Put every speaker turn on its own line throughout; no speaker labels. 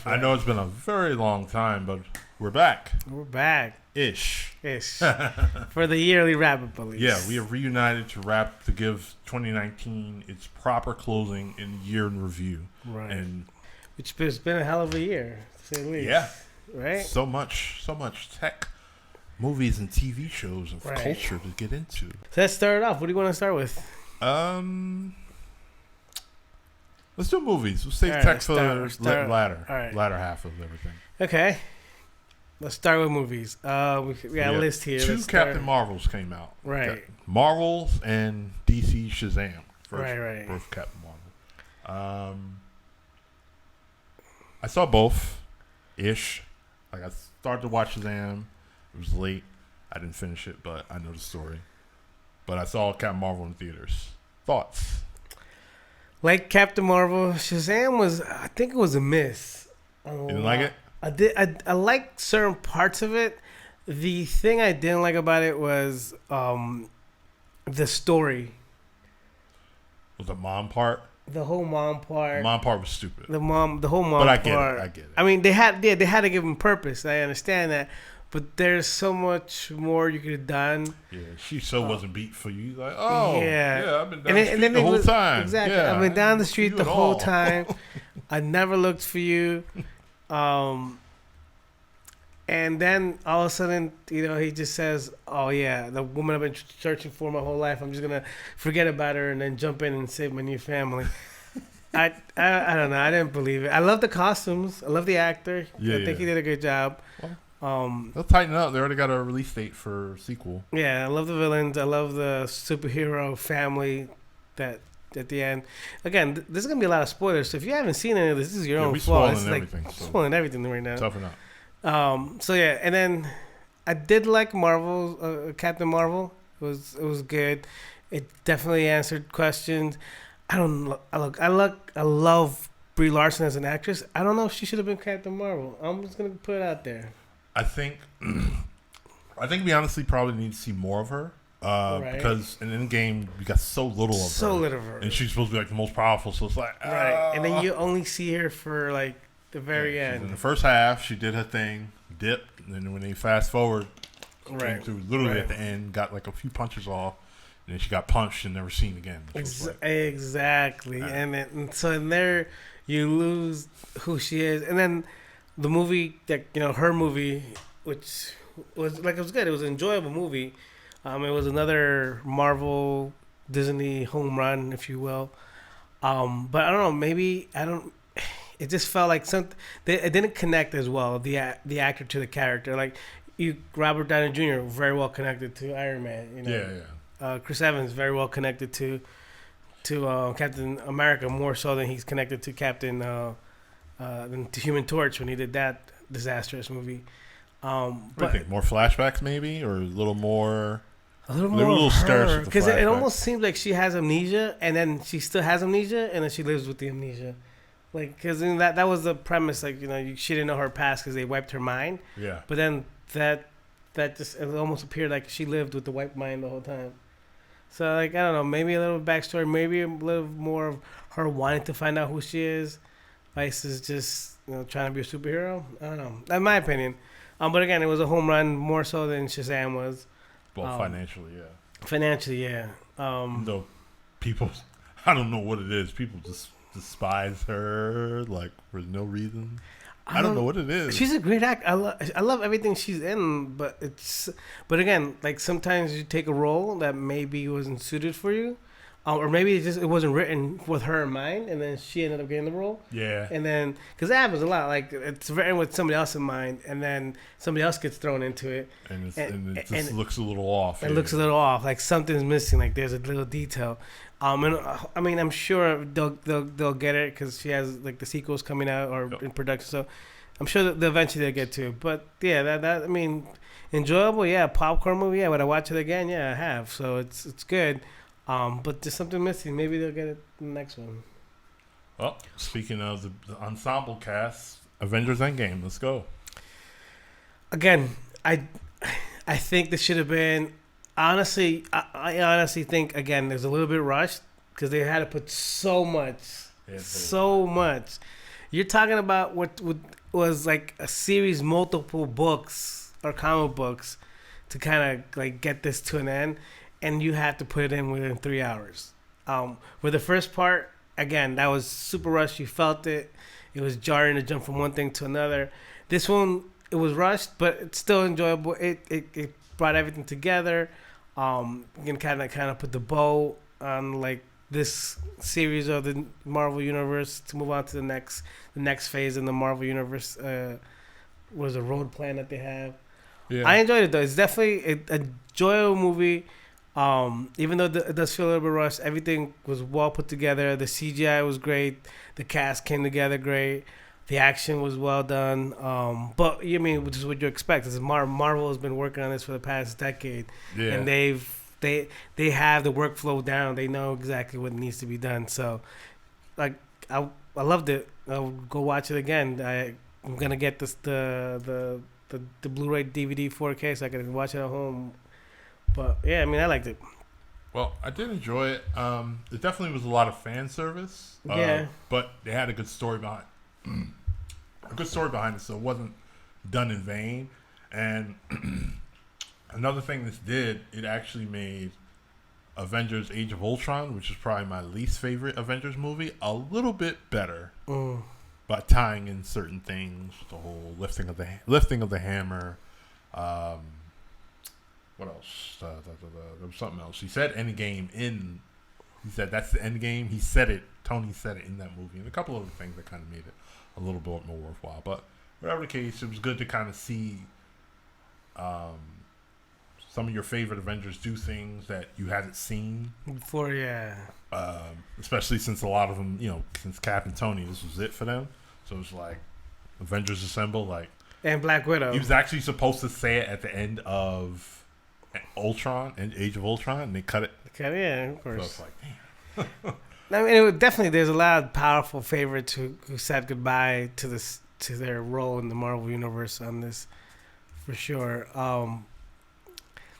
I know it's been a very long time, but we're back.
We're back.
Ish.
For the yearly wrap-up, at least.
Yeah, we have reunited to give 2019 its proper closing in year in review.
Right.
And
it's been a hell of a year, to say the least.
Yeah.
Right?
So much tech, movies, and TV shows of
Right.
culture to get into.
So let's start it off. What do you want to start with?
Let's do movies. We'll save
All right,
tech for
start.
latter
All right.
latter half of everything.
Okay. Let's start with movies. We got a list here.
Two
Let's
Captain
start.
Marvels came out.
Right.
Marvels and DC Shazam.
Right.
First Captain Marvel. I saw both. Ish. Like I started to watch Shazam. It was late. I didn't finish it, but I know the story. But I saw Captain Marvel in theaters. Thoughts?
Like Captain Marvel, Shazam I think it was a miss.
You didn't like it?
I like certain parts of it. The thing I didn't like about it was the story.
Was the mom part?
The whole mom part.
The mom part was stupid.
The whole mom
but I
part.
get it.
I mean, they had to give him purpose. I understand that. But there's so much more you could have done.
Yeah, she wasn't beat for you. Like, oh, yeah, I've been down the street the whole time.
Exactly.
Yeah,
I've been down the street the whole
all.
time. I never looked for you. And then all of a sudden, he just says, oh, yeah, the woman I've been searching for my whole life, I'm just going to forget about her and then jump in and save my new family. I don't know. I didn't believe it. I love the costumes. I love the actor. I think he did a good job.
They'll tighten up. They already got a release date for a sequel.
Yeah, I love the villains. I love the superhero family that at the end. Again, there's going to be a lot of spoilers. So if you haven't seen any of this is your own fault. It's spoiling everything right now.
Toughen up.
So yeah, and then I did like Marvel, Captain Marvel. It was good. It definitely answered questions. I love Brie Larson as an actress. I don't know if she should have been Captain Marvel. I'm just gonna put it out there.
I think we honestly probably need to see more of her because in Endgame we got so little of her, and she's supposed to be like the most powerful. So it's like
right, and then you only see her for like the very end.
In the first half, she did her thing, dipped, and then when they fast forward, came through literally at the end, got like a few punches off, and then she got punched and never seen again.
Exactly, and so in there you lose who she is, and then the movie that her movie, which was it was good. It was an enjoyable movie. It was another Marvel Disney home run, if you will. But I don't know. Maybe I don't. It just felt like it didn't connect as well. The actor to the character, like Robert Downey Jr. very well connected to Iron Man. Chris Evans very well connected to Captain America, more so than he's connected to Captain than to Human Torch when he did that disastrous movie.
But think more flashbacks maybe, or a little more
her, because it almost seems like she has amnesia, and then she still has amnesia, and then she lives with the amnesia. Like, because that was the premise. Like, she didn't know her past because they wiped her mind.
Yeah.
But then that just it almost appeared like she lived with the wiped mind the whole time. So like I don't know, maybe a little backstory, maybe a little more of her wanting to find out who she is, versus just trying to be a superhero. I don't know. That's my opinion. But again, it was a home run more so than Shazam was.
Well, financially, yeah.
Financially, yeah.
Though people, I don't know what it is. People just despise her like for no reason. I don't know what it is.
She's a great actor. I love everything she's in, but but again, like sometimes you take a role that maybe wasn't suited for you, or maybe it wasn't written with her in mind, and then she ended up getting the role.
Yeah.
And then because it happens a lot, like it's written with somebody else in mind, and then somebody else gets thrown into it,
and it just looks a little off.
It looks a little off, like something's missing, like there's a little detail. And I mean, I'm sure they'll get it because she has like the sequels coming out or in production, so I'm sure that eventually they'll get to it. But yeah, that I mean, enjoyable, yeah, popcorn movie, yeah. Would I watch it again? Yeah, I have. So it's good. But there's something missing. Maybe they'll get it in the next one.
Well, speaking of the ensemble cast, Avengers Endgame. Let's go.
Again, I think this should have been. Honestly, I honestly think again there's a little bit rushed because they had to put so much. You're talking about what was like a series, multiple books or comic books to kind of like get this to an end, and you have to put it in within 3 hours. With the first part, again, that was super rushed. You felt it. It was jarring to jump from one thing to another. This one, it was rushed, but it's still enjoyable. It brought everything together. You can kind of put the bow on like this series of the Marvel Universe to move on to the next phase in the Marvel Universe. Was a road plan that they have.
Yeah.
I enjoyed it though. It's definitely a enjoyable movie. Even though it does feel a little bit rushed, everything was well put together. The CGI was great. The cast came together great. The action was well done. But you mean, which is what you expect. This is Marvel has been working on this for the past decade,
Yeah.
and they have the workflow down. They know exactly what needs to be done. So, like, I loved it. I'll go watch it again. I'm gonna get the Blu-ray DVD 4K so I can watch it at home. But yeah, I mean, I liked it.
Well, I did enjoy it. It definitely was a lot of fan service.
Yeah.
But they had a good story behind it, so it wasn't done in vain. And another thing this did, it actually made Avengers: Age of Ultron, which is probably my least favorite Avengers movie, a little bit better. By tying in certain things, the whole lifting of the hammer. What else? There was something else. He said Endgame in. He said that's the Endgame. He said it. Tony said it in that movie, and a couple other things that kind of made it a little bit more worthwhile. But whatever the case, it was good to kind of see some of your favorite Avengers do things that you hadn't seen
Before, yeah.
Especially since a lot of them, since Cap and Tony, this was it for them. So it's like Avengers Assemble, like,
and Black Widow.
He was actually supposed to say it at the end of Ultron and Age of Ultron, and they cut it.
Yeah, of course.
So it's like, damn.
I mean, definitely, there's a lot of powerful favorites who said goodbye to their role in the Marvel Universe on this, for sure.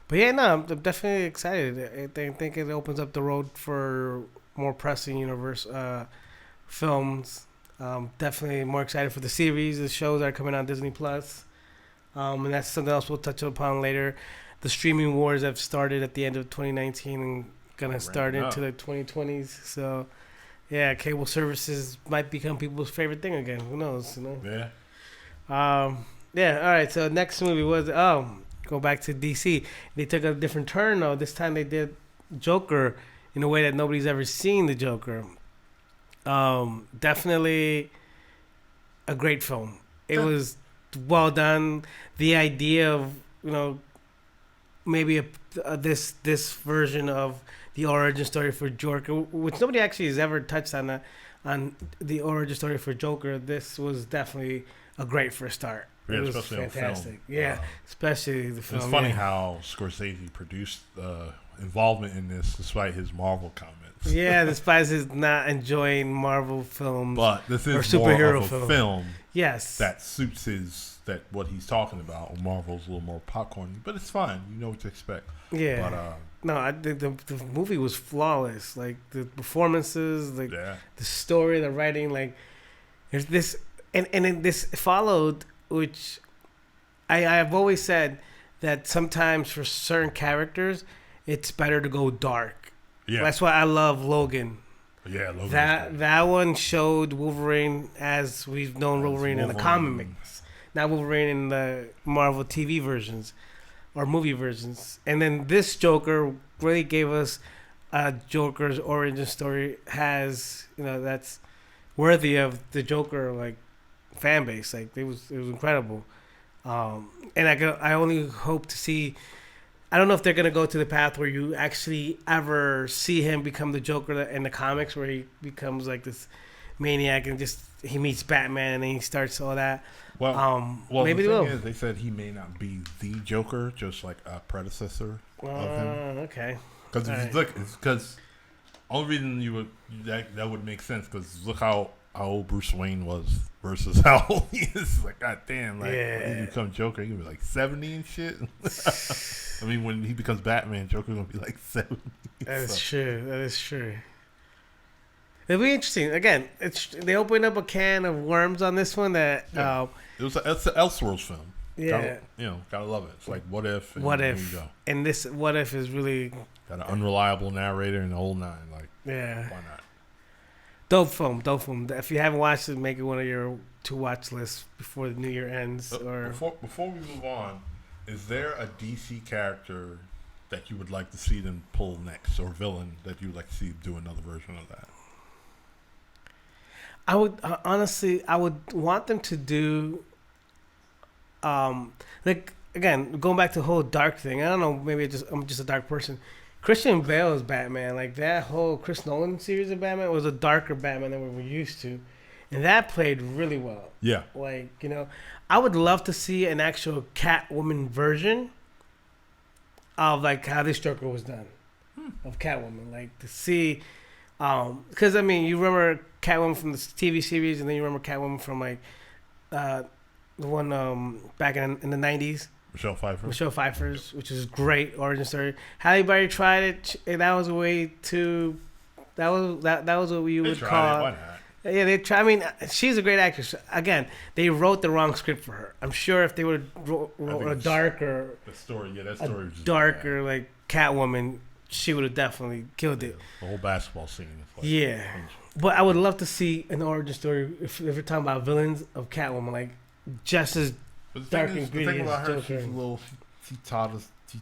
But yeah, no, I'm definitely excited. I think it opens up the road for more pressing universe films. Definitely more excited for the series, the shows that are coming on Disney Plus, and that's something else we'll touch upon later. The streaming wars have started at the end of 2019 and gonna start into the 2020s. So, yeah, cable services might become people's favorite thing again. Who knows?
Yeah.
Yeah. All right. So next movie was go back to DC. They took a different turn though. This time they did Joker in a way that nobody's ever seen the Joker. Definitely a great film. It was well done. The idea of maybe this version of the origin story for Joker, which nobody actually has ever touched on the origin story for Joker. This was definitely a great first start.
Yeah,
it was
especially
fantastic.
On film.
Yeah, especially the film.
It's funny how Scorsese produced involvement in this despite his Marvel comments.
Yeah, despite his not enjoying Marvel films,
but this is
superhero
more of a film.
Yes,
that suits what he's talking about. Marvel's a little more popcorny, but it's fine. You know what to expect.
Yeah.
But
no, I think the movie was flawless. Like the performances, like the story, the writing. Like there's this, and then this followed, which I've always said that sometimes for certain characters, it's better to go dark. Yeah, that's why I love Logan.
Yeah, Logan.
That one showed Wolverine as we've known Wolverine in the comics, not Wolverine in the Marvel TV versions or movie versions. And then this Joker really gave us a Joker's origin story that's worthy of the Joker fan base. Like it was incredible. And I only hope to see. I don't know if they're gonna go to the path where you actually ever see him become the Joker in the comics, where he becomes like this maniac and just he meets Batman and then he starts all that.
Well,
maybe
the thing is, they said he may not be the Joker, just like a predecessor of him.
Okay.
Because if you look, because only reason that would make sense because look how old Bruce Wayne was versus how old he is. Like, god damn, when he become Joker, he gonna be like 70 and shit. I mean, when he becomes Batman, Joker's gonna be like 70.
That is true. It'll be interesting. Again, they opened up a can of worms on this one that.
Yeah. It's an Elseworlds film.
Yeah.
Gotta love it. It's like What If. And
What
here
If?
you go.
And this What If is really.
Got an unreliable narrator and the whole nine. Like,
Yeah.
why not?
Dope film. If you haven't watched it, make it one of your to watch lists before the new year ends. Or
before we move on, is there a DC character that you would like to see them pull next, or villain that you would like to see do another version of that?
I would honestly, I would want them to do, like again, going back to the whole dark thing. I don't know, maybe I'm just a dark person. Christian Bale's Batman, like that whole Chris Nolan series of Batman, was a darker Batman than we were used to, and that played really well.
Yeah,
like I would love to see an actual Catwoman version of like how this Joker was done, of Catwoman, like to see. Because I mean, you remember Catwoman from the TV series, and then you remember Catwoman from like the one back in the '90s. Michelle Pfeiffer's, which is great origin story. Halle Berry tried it. That was a way to. That was what we would call.
Why not?
Yeah, they try. I mean, she's a great actress. Again, they wrote the wrong script for her. I'm sure if they would wrote a darker,
the story, that story was just
darker like Catwoman, she would have definitely killed it.
The whole basketball scene.
Yeah, but I would love to see an origin story if we're talking about villains of Catwoman, like just as dark and gritty.
The thing about her,
Joker.
she's a little. She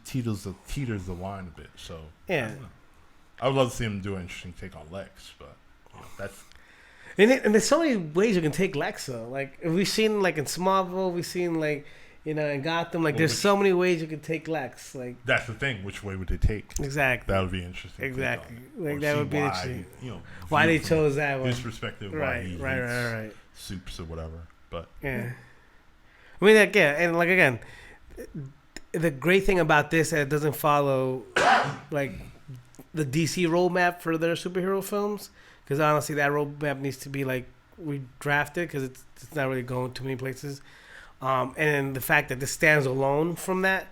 teeters the wine a bit. So
yeah,
I would love to see him do an interesting take on Lex, but that's.
And there's so many ways you can take Lex though. Like we've seen like in Smallville, we've seen like in Gotham. Like there's so many ways you can take Lex. Like
that's the thing. Which way would they take?
Exactly.
That would be interesting.
Exactly. Like that would be interesting.
Why
they chose that one?
His perspective.
Right.
Soups or whatever. But
yeah. I mean, like, yeah, and like again, the great thing about this is that it doesn't follow like the DC roadmap for their superhero films. Because honestly, that roadmap needs to be like redrafted because it's not really going too many places. And then the fact that this stands alone from that,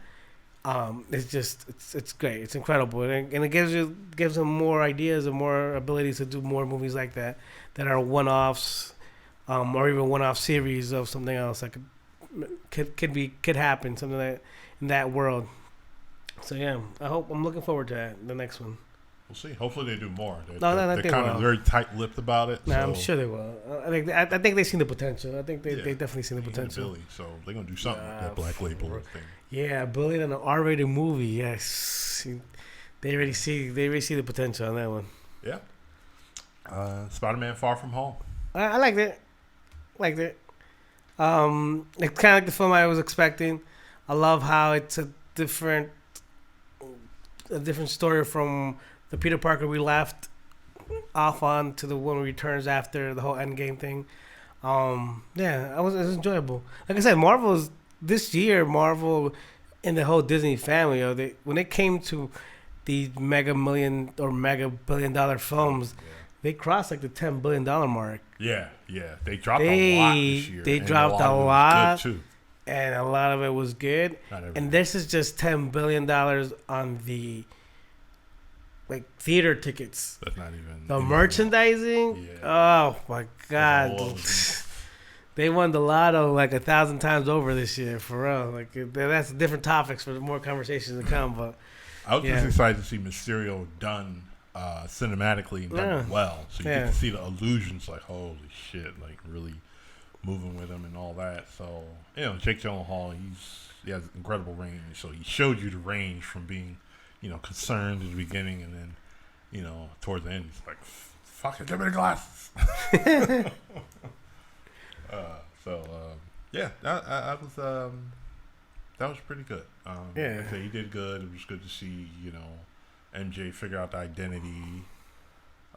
it's great. It's incredible, and it gives them more ideas and more abilities to do more movies like that are one-offs, or even one-off series of something else that could happen, something that in that world. So yeah, I'm looking forward to that. The next one.
We'll see. Hopefully they do more. They're
kind
of very tight-lipped about it.
Nah, so. I'm sure they will. I think they've seen the potential. I think they definitely seen the potential.
Billy, so they're gonna do something with that Black Label thing.
Yeah, Billy in an R-rated movie. Yes, they already see the potential on that one.
Yeah. Spider-Man: Far From Home.
I liked it. It's kind of like the film I was expecting. I love how it's a different story from the Peter Parker we left off on to the one who returns after the whole Endgame thing. It was enjoyable. Like I said, this year, Marvel and the whole Disney family, when it came to these mega billion dollar films, they crossed like the $10 billion mark.
Yeah. They dropped a lot this year.
They dropped a lot.
Good too.
And a lot of it was good. And this is just $10 billion on the theater tickets.
That's not even
the merchandising. Yeah. Oh my God! They won the lotto like 1,000 times over this year, for real. Like that's different topics for more conversations to come. But
I was just excited to see Mysterio done cinematically and done well, so you get to see the illusions. Like holy shit! Like really moving with him and all that. So Jake Gyllenhaal, he has incredible range. So he showed you the range from being concerned in the beginning, and then, towards the end, he's like, "Fucking give me the glasses." That was pretty good. He did good. It was good to see, MJ figure out the identity.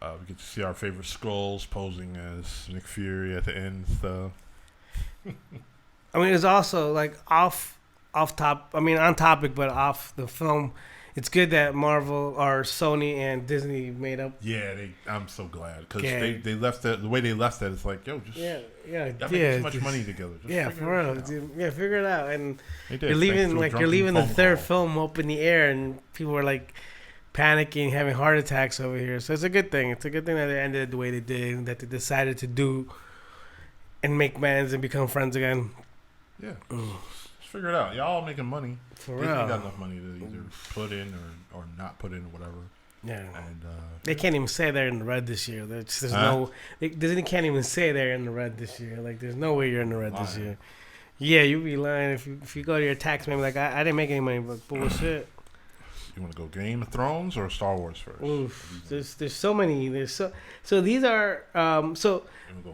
We get to see our favorite Skrulls posing as Nick Fury at the end and stuff.
I mean, it's also like on topic, but off the film. It's good that Marvel or Sony and Disney made up.
Yeah, I'm so glad because they left that the way they left that. It's like, yo, just y'all make too much money together. Just
for real. Yeah, figure it out. And
they did.
You're leaving the third film up in the air, and people were like panicking, having heart attacks over here. So it's a good thing. It's a good thing that they ended the way they did, and that they decided to do and make amends and become friends again.
Yeah. Just figure it out. Y'all making money.
For
Disney
real.
got enough money to either put in or not put in or whatever.
Yeah.
And
They can't even say they're in the red this year. There's no. Disney can't even say they're in the red this year. Like, there's no way you're in the red this year. Yeah, you'd be lying if you go to your tax man, like, I didn't make any money, but bullshit.
You want to go Game of Thrones or Star Wars first?
Oof, there's so many. So these are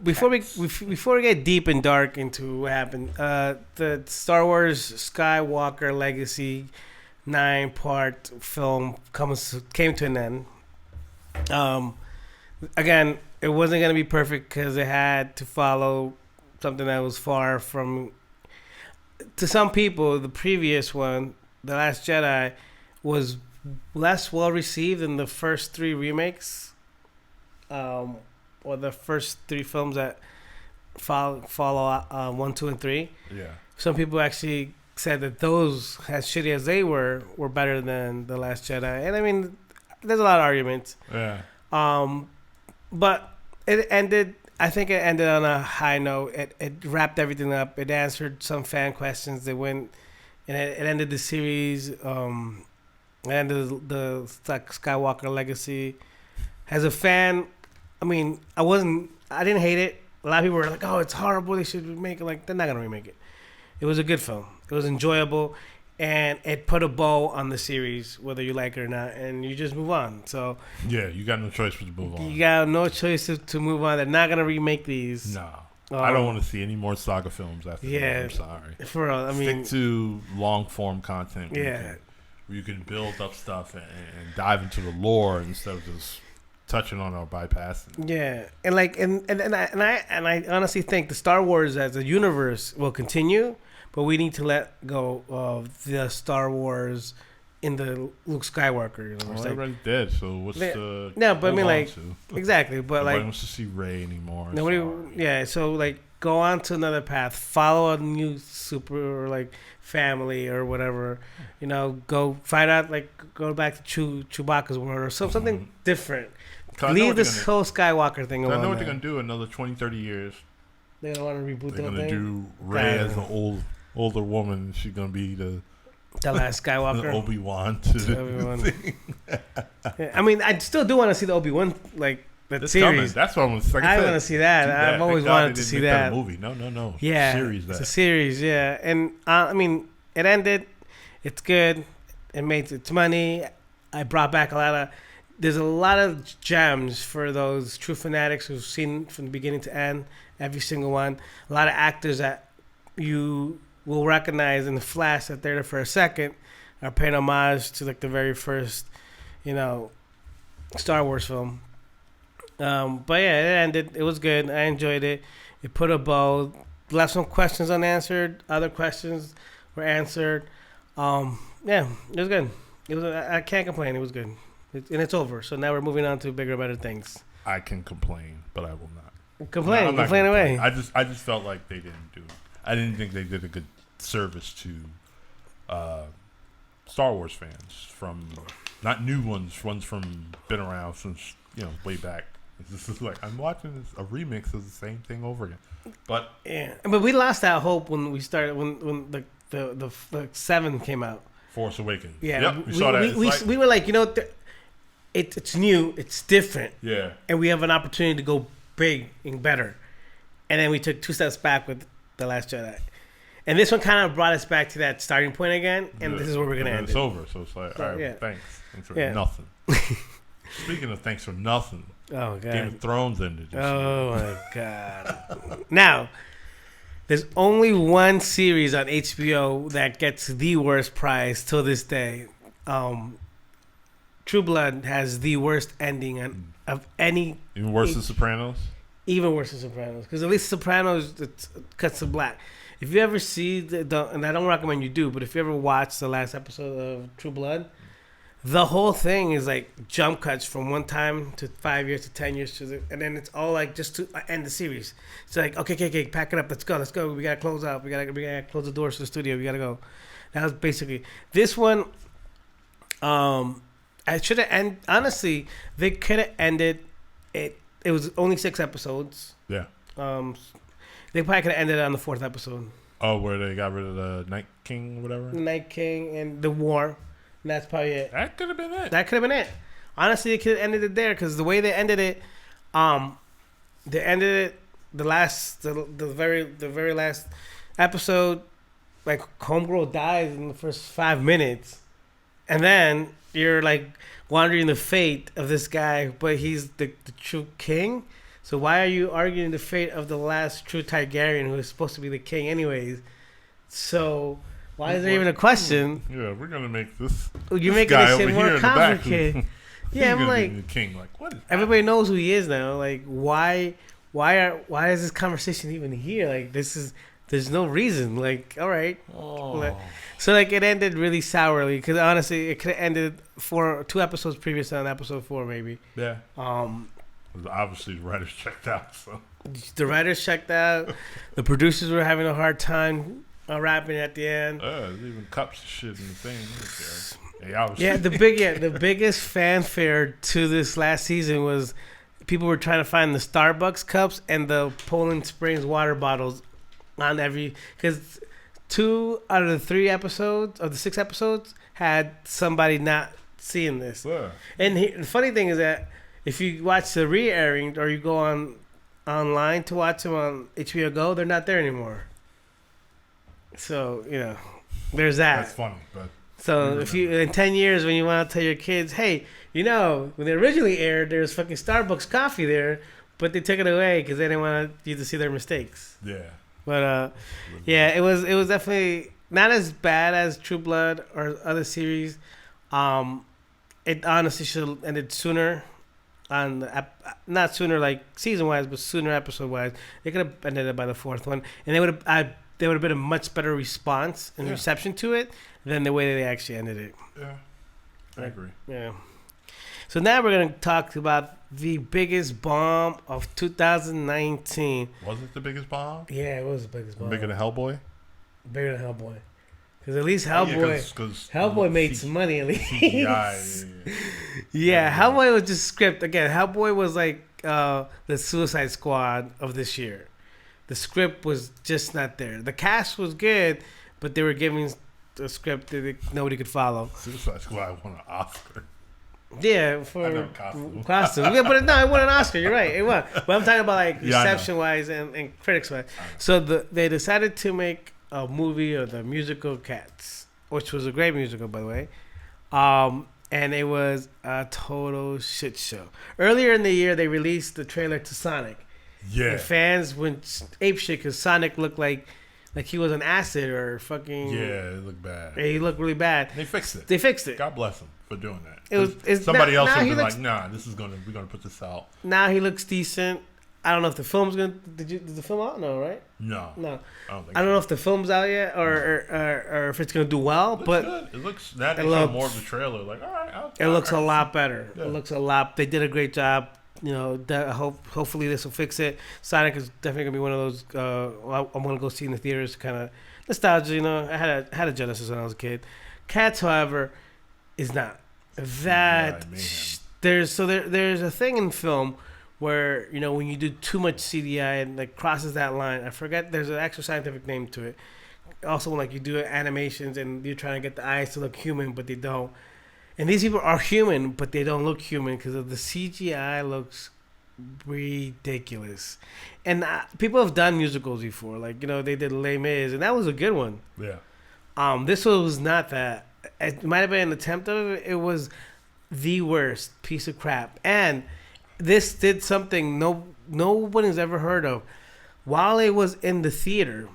before we get deep and dark into what happened, the Star Wars Skywalker Legacy 9-part film came to an end. Again, it wasn't gonna be perfect because it had to follow something that was far from. To some people, the previous one, The Last Jedi, was less well received than the first 3 remakes, or the first 3 films that follow 1, 2, and 3.
Yeah.
Some people actually said that those, as shitty as they were better than The Last Jedi. And I mean, there's a lot of arguments.
Yeah.
But it ended. I think it ended on a high note. It wrapped everything up. It answered some fan questions. It went, and it ended the series. It ended the Skywalker Legacy. As a fan, I mean, I didn't hate it. A lot of people were like, "Oh, it's horrible. They should remake it." Like, they're not gonna remake it. It was a good film. It was enjoyable, and it put a bow on the series, whether you like it or not, and you just move on. So
yeah, you got no choice but to move on.
you got no choice to move on. They're not gonna remake these.
No, I don't want to see any more saga films after
yeah,
this. I'm sorry.
For real, I mean,
stick to long form content.
Yeah,
where you can build up stuff and dive into the lore instead of just touching on or bypassing.
Yeah, and like and I honestly think the Star Wars as a universe will continue. But we need to let go of the Star Wars in the Luke Skywalker universe.
Well, everybody's dead, so what's the...
No, but I mean, like...
to?
Exactly, but
nobody
like...
wants to see Rey anymore.
Nobody... Yeah, so, like, go on to another path. Follow a new super, or, like, family or whatever. You know, go find out, like, go back to Chewbacca's world or something different. Leave this whole Skywalker thing alone.
I know what they're going to do in another 20, 30 years.
They don't want to reboot
they're
that thing?
They're going to do Rey as an older woman. She's going to be the
last Skywalker.
The Obi-Wan to
Obi-Wan. Yeah, I mean, I still do want to see the Obi-Wan, like, the series.
Coming. That's what I'm saying.
I want to see that. I've always wanted to see that.
Movie. No.
Yeah. It's a series, yeah. And, I mean, it ended. It's good. It made its money. I brought back there's a lot of gems for those true fanatics who've seen from the beginning to end, every single one. A lot of actors that you will recognize in the flash that they're there for a second are paying homage to, like, the very first, Star Wars film. But yeah, it ended. It was good. I enjoyed it. It put a bow. Left some questions unanswered. Other questions were answered. Yeah, it was good. I can't complain. It was good. And it's over. So now we're moving on to bigger, better things.
I can complain, but I will not.
Complain away.
I just felt like they didn't do it. I didn't think they did a good service to Star Wars fans, from not new ones from been around since way back. This is like I'm watching a remix of the same thing over again. But
yeah, but we lost that hope when we started when the 7 came out.
Force Awakens.
Yeah,
yep, we saw that.
We were like, it's new, it's different.
Yeah,
and we have an opportunity to go big and better. And then we took 2 steps back with The Last Jedi. And this one kind of brought us back to that starting point again. And this is where we're going to end.
It's over. So it's like, all right,
yeah.
Thanks for nothing. Speaking of thanks for nothing.
Oh, God.
Game of Thrones ended.
Oh, my God. Now, there's only one series on HBO that gets the worst prize till this day. True Blood has the worst ending of any...
Even worse than Sopranos?
Even worse than Sopranos, because at least Sopranos it cuts to black. If you ever see and I don't recommend you do, but if you ever watch the last episode of True Blood, the whole thing is like jump cuts from one time to 5 years to 10 years and then it's all like just to end the series. It's like okay, pack it up, let's go. We gotta close out. We gotta close the doors to the studio. We gotta go. That was basically this one. I should have end. Honestly, they could have ended it. It was only 6 episodes.
Yeah.
They probably could have ended it on the 4th episode.
Oh, where they got rid of the Night King, whatever.
The Night King and the war. And that's probably it.
That could have been it.
That could have been it. Honestly, they could have ended it there because the way they ended it, they ended it the very last episode. Like Homegirl dies in the first 5 minutes, and then you're like wondering the fate of this guy, but he's the true king. So why are you arguing the fate of the last true Targaryen who is supposed to be the king anyways? So why is there even a question?
Yeah, we're gonna make this.
You're
this
making
guy
this
over
shit more
here in the back.
complicated. Yeah, I'm
gonna
like
be the king. Like what? Is
everybody knows who he is now. Like why is this conversation even here? Like there's no reason. Like all right.
Oh.
So like it ended really sourly because honestly it could have ended 2 episodes previous on episode 4 maybe.
Yeah. Obviously, the writers checked out. So
the writers checked out. The producers were having a hard time wrapping at the end.
there's even cups and shit in the thing.
Yeah, the biggest fanfare to this last season was people were trying to find the Starbucks cups and the Poland Springs water bottles on every because 2 out of the 3 episodes of the 6 episodes had somebody not seeing this.
Yeah.
And the funny thing is that if you watch the re-airing or you go online to watch them on HBO Go, they're not there anymore. So there's that.
That's funny, but
so if you in 10 years when you want to tell your kids, hey, when they originally aired, there was fucking Starbucks coffee there, but they took it away because they didn't want you to see their mistakes.
Yeah.
But it was definitely not as bad as True Blood or other series. It honestly should have ended sooner. Not sooner like season wise, but sooner episode wise. They could have ended it by the 4th one, and they would have been a much better response and reception to it than the way that they actually ended it.
Yeah, I agree.
Yeah. So now we're gonna talk about the biggest bomb of 2019.
Was it the biggest bomb?
Yeah, it was the biggest bomb.
Bigger than Hellboy?
Bigger than Hellboy. Because at least Hellboy made some money at least.
CGI.
Yeah, Hellboy was just script. Again, Hellboy was like the Suicide Squad of this year. The script was just not there. The cast was good, but they were giving the script that nobody could follow.
Suicide Squad won an Oscar.
Yeah, for costume. Yeah, but no, it won an Oscar. You're right, it won. But I'm talking about like reception wise and critics wise. So they decided to make a movie of the musical Cats, which was a great musical, by the way. And it was a total shit show. Earlier in the year, they released the trailer to Sonic.
Yeah.
And fans went apeshit because Sonic looked like he was on acid or fucking.
Yeah, it looked bad.
He looked really bad.
They fixed it. God bless them for doing that. Somebody else would have been like, nah, we're gonna put this out.
Now he looks decent. I don't know if the film's gonna. Did the film out? No, right?
No.
I don't know if the film's out yet or if it's gonna do well. But
good. It looks. That is more of the trailer. Like, all right.
It looks a lot better.
Yeah.
It looks a lot. They did a great job. Hopefully this will fix it. Sonic is definitely gonna be one of those. I'm gonna go see in the theaters. Kind of nostalgia. I had a Genesis when I was a kid. Cats, however, is not that. There's a thing in film where when you do too much CGI and like crosses that line. I forget. There's an actual scientific name to it. Also, when like you do animations and you're trying to get the eyes to look human, but they don't. And these people are human, but they don't look human because of the CGI looks ridiculous. And people have done musicals before, like they did Les Mis, and that was a good one.
Yeah.
This was not that. It might have been an attempt of it. It was the worst piece of crap. And this did something nobody's ever heard of. While it was in the theater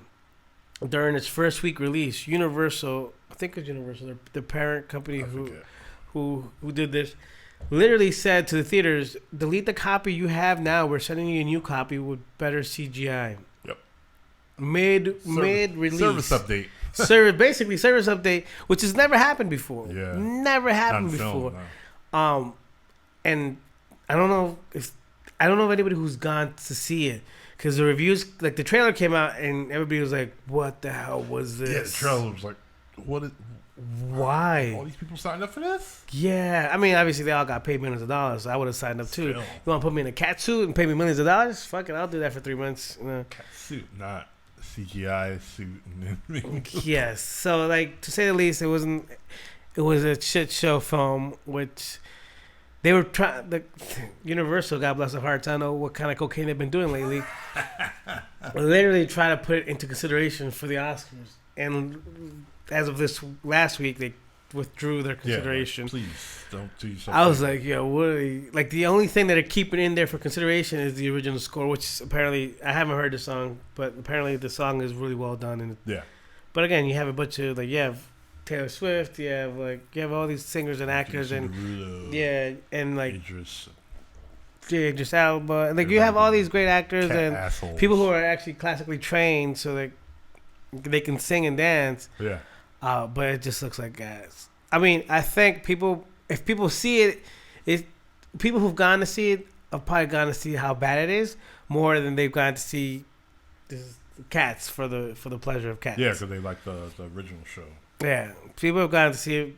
during its first week release, Universal, I think it's Universal, the parent company who did this, literally said to the theaters, delete the copy you have now. We're sending you a new copy with better CGI.
Yep.
Mid-release.
Service update.
Service update, which has never happened before.
Yeah.
Never happened before. No. And I don't know if anybody who's gone to see it, because the reviews, like the trailer came out and everybody was like, "What the hell was this?"
Yeah, the trailer was like, What is?
Why?
All these people signed up for this?
Yeah, I mean, obviously they all got paid millions of dollars, so I would have signed up too.
Still.
You want to put me in a cat suit and pay me millions of dollars? Fuck it, I'll do that for 3 months.
Cat suit, not CGI suit.
Yes, so like to say the least, it wasn't. It was a shit show film, which they were trying. The Universal, God bless their hearts, I don't know what kind of cocaine they've been doing lately. Literally try to put it into consideration for the Oscars, and as of this last week, they withdrew their consideration.
Yeah, please don't do yourself.
I was like, yo, what are they, like the only thing that they're keeping in there for consideration is the original score, which apparently I haven't heard the song, but apparently the song is really well done. And
yeah,
but again, you have a bunch of like you have Taylor Swift, you have all these singers and actors and
Derulo,
yeah, and like
Idris,
Idris Elba, like you have all these great actors and
assholes.
people who are actually classically trained, so they can sing and dance.
Yeah.
But it just looks like gas. I mean, I think if people see it, people who've gone to see it have probably gone to see how bad it is more than they've gone to see Cats for the pleasure of Cats.
Yeah, because they like the original show.
Yeah, people have gone to see it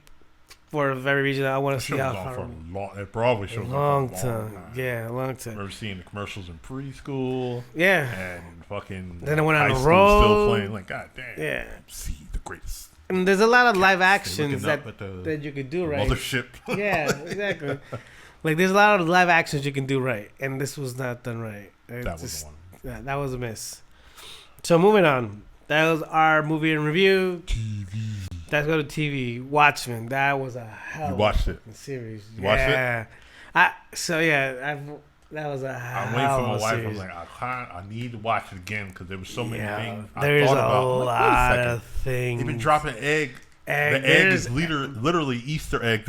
for the very reason I want to see how
it probably shows
a long time. Yeah, a long time.
I remember seeing the commercials in preschool.
Yeah,
and fucking
then it went on
high
the
school
road.
Still playing like God damn.
Yeah,
see the greatest.
And there's a lot of live
Cats.
actions that you could do right.
Mothership.
Yeah, exactly. Like there's a lot of live actions you can do right, and this was not done right.
That was one.
Yeah, that was a miss. So moving on. That was our movie and review.
TV.
Let's go to TV. Watchmen. That was a hell
You watched it.
Series.
You watched it?
That was a hell
I'm waiting for my wife.
series.
I'm like, I need to watch it again because there was so many things I
there's
thought
a
about.
lot of things.
They've been dropping egg. The egg is literally Easter egg.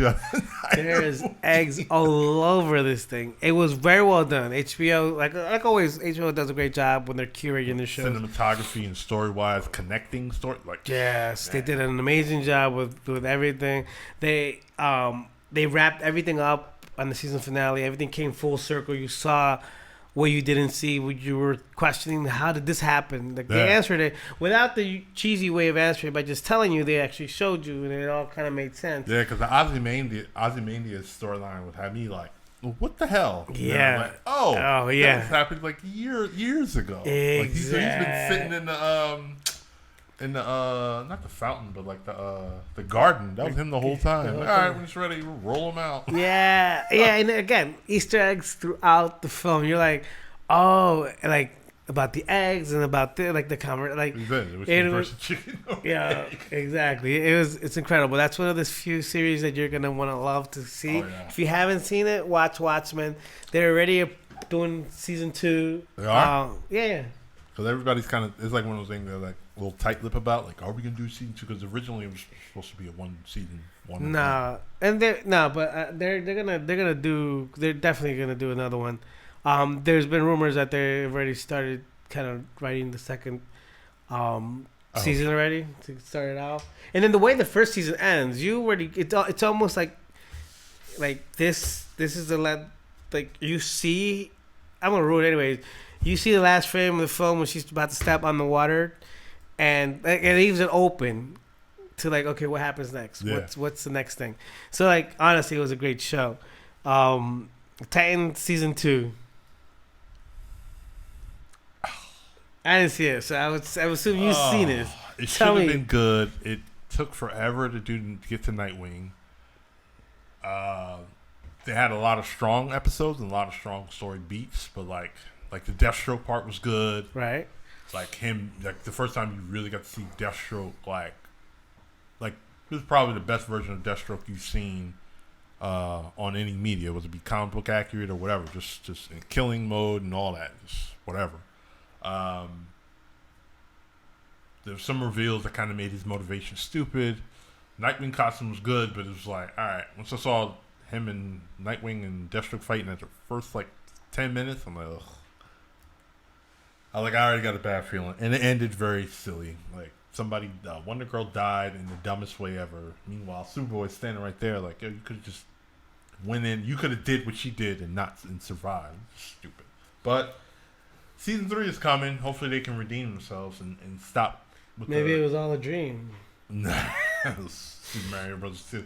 There's eggs all over this thing. It was very well done. HBO, like always, HBO does a great job when they're curating the shows.
Cinematography and story-wise, connecting story.
Yes, man. They did an amazing job with everything. They wrapped everything up on the season finale. Everything came full circle. You saw what you didn't see, what you were questioning. How did this happen? Like they answered it without the cheesy way of answering, by just telling you. They actually showed you, and it all kind of made sense.
Yeah, because the Ozymandias storyline would have me like, well, what the hell?
Yeah.
Like, oh
yeah.
That happened like years ago.
Exactly.
Like he's been sitting in the not the fountain, but like the garden. That was him the whole time. Like, all right, when it's ready, we'll roll him out.
Yeah, and again, Easter eggs throughout the film. You're like, oh, like about the eggs and about the camera, like
it was chicken.
Yeah, exactly. It's incredible. That's one of the few series that you're gonna want to love to see.
Oh, yeah.
If you haven't seen it, watch Watchmen. They're already doing season 2.
They are.
Yeah.
Because everybody's kind of, it's like one of those things they're like a little tight-lip about. Like, are we going to do season 2? Because originally it was supposed to be a one season.
They're definitely gonna do another one. There's been rumors that they've already started kind of writing the second season already to start it off. And then the way the first season ends, it's almost like this is you see. I'm gonna ruin it anyways. You see the last frame of the film when she's about to step on the water, and it leaves it open to like, okay, what happens next?
Yeah.
What's the next thing? So like, honestly, it was a great show. Titan season 2. I didn't see it, so I would assume you've seen it.
It should have been good. It took forever to get to Nightwing. They had a lot of strong episodes and a lot of strong story beats, but like the Deathstroke part was good.
Right.
Like him, like the first time you really got to see Deathstroke, like this is probably the best version of Deathstroke you've seen on any media, whether it be comic book accurate or whatever, just in killing mode and all that, just whatever. There's some reveals that kind of made his motivation stupid. Nightwing costume was good, but it was like, all right, once I saw him and Nightwing and Deathstroke fighting at the first 10 minutes, I'm like, ugh. I already got a bad feeling, and it ended very silly. Like somebody, Wonder Girl died in the dumbest way ever. Meanwhile, Superboy's standing right there, like, yo, you could have just went in. You could have did what she did and survived. Stupid. But season 3 is coming. Hopefully, they can redeem themselves and stop.
Maybe it was all a dream.
Nah. Super Mario Brothers 2.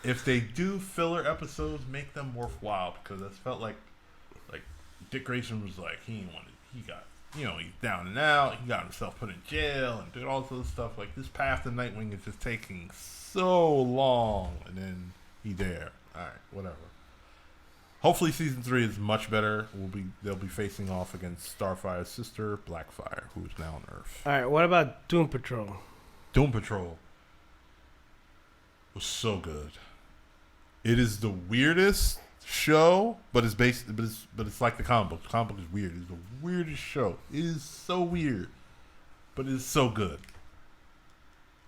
If they do filler episodes, make them worthwhile, because it felt like Dick Grayson was like, he got, he's down and out, he got himself put in jail and did all this other stuff. Like, this path to Nightwing is just taking so long, and then he there. Alright, whatever. Hopefully season 3 is much better. They'll be facing off against Starfire's sister, Blackfire, who is now on Earth.
Alright, what about Doom Patrol?
Doom Patrol was so good. It is the weirdest show, but it's like the comic book. The comic book is weird. It's the weirdest show. It is so weird, but it is so good.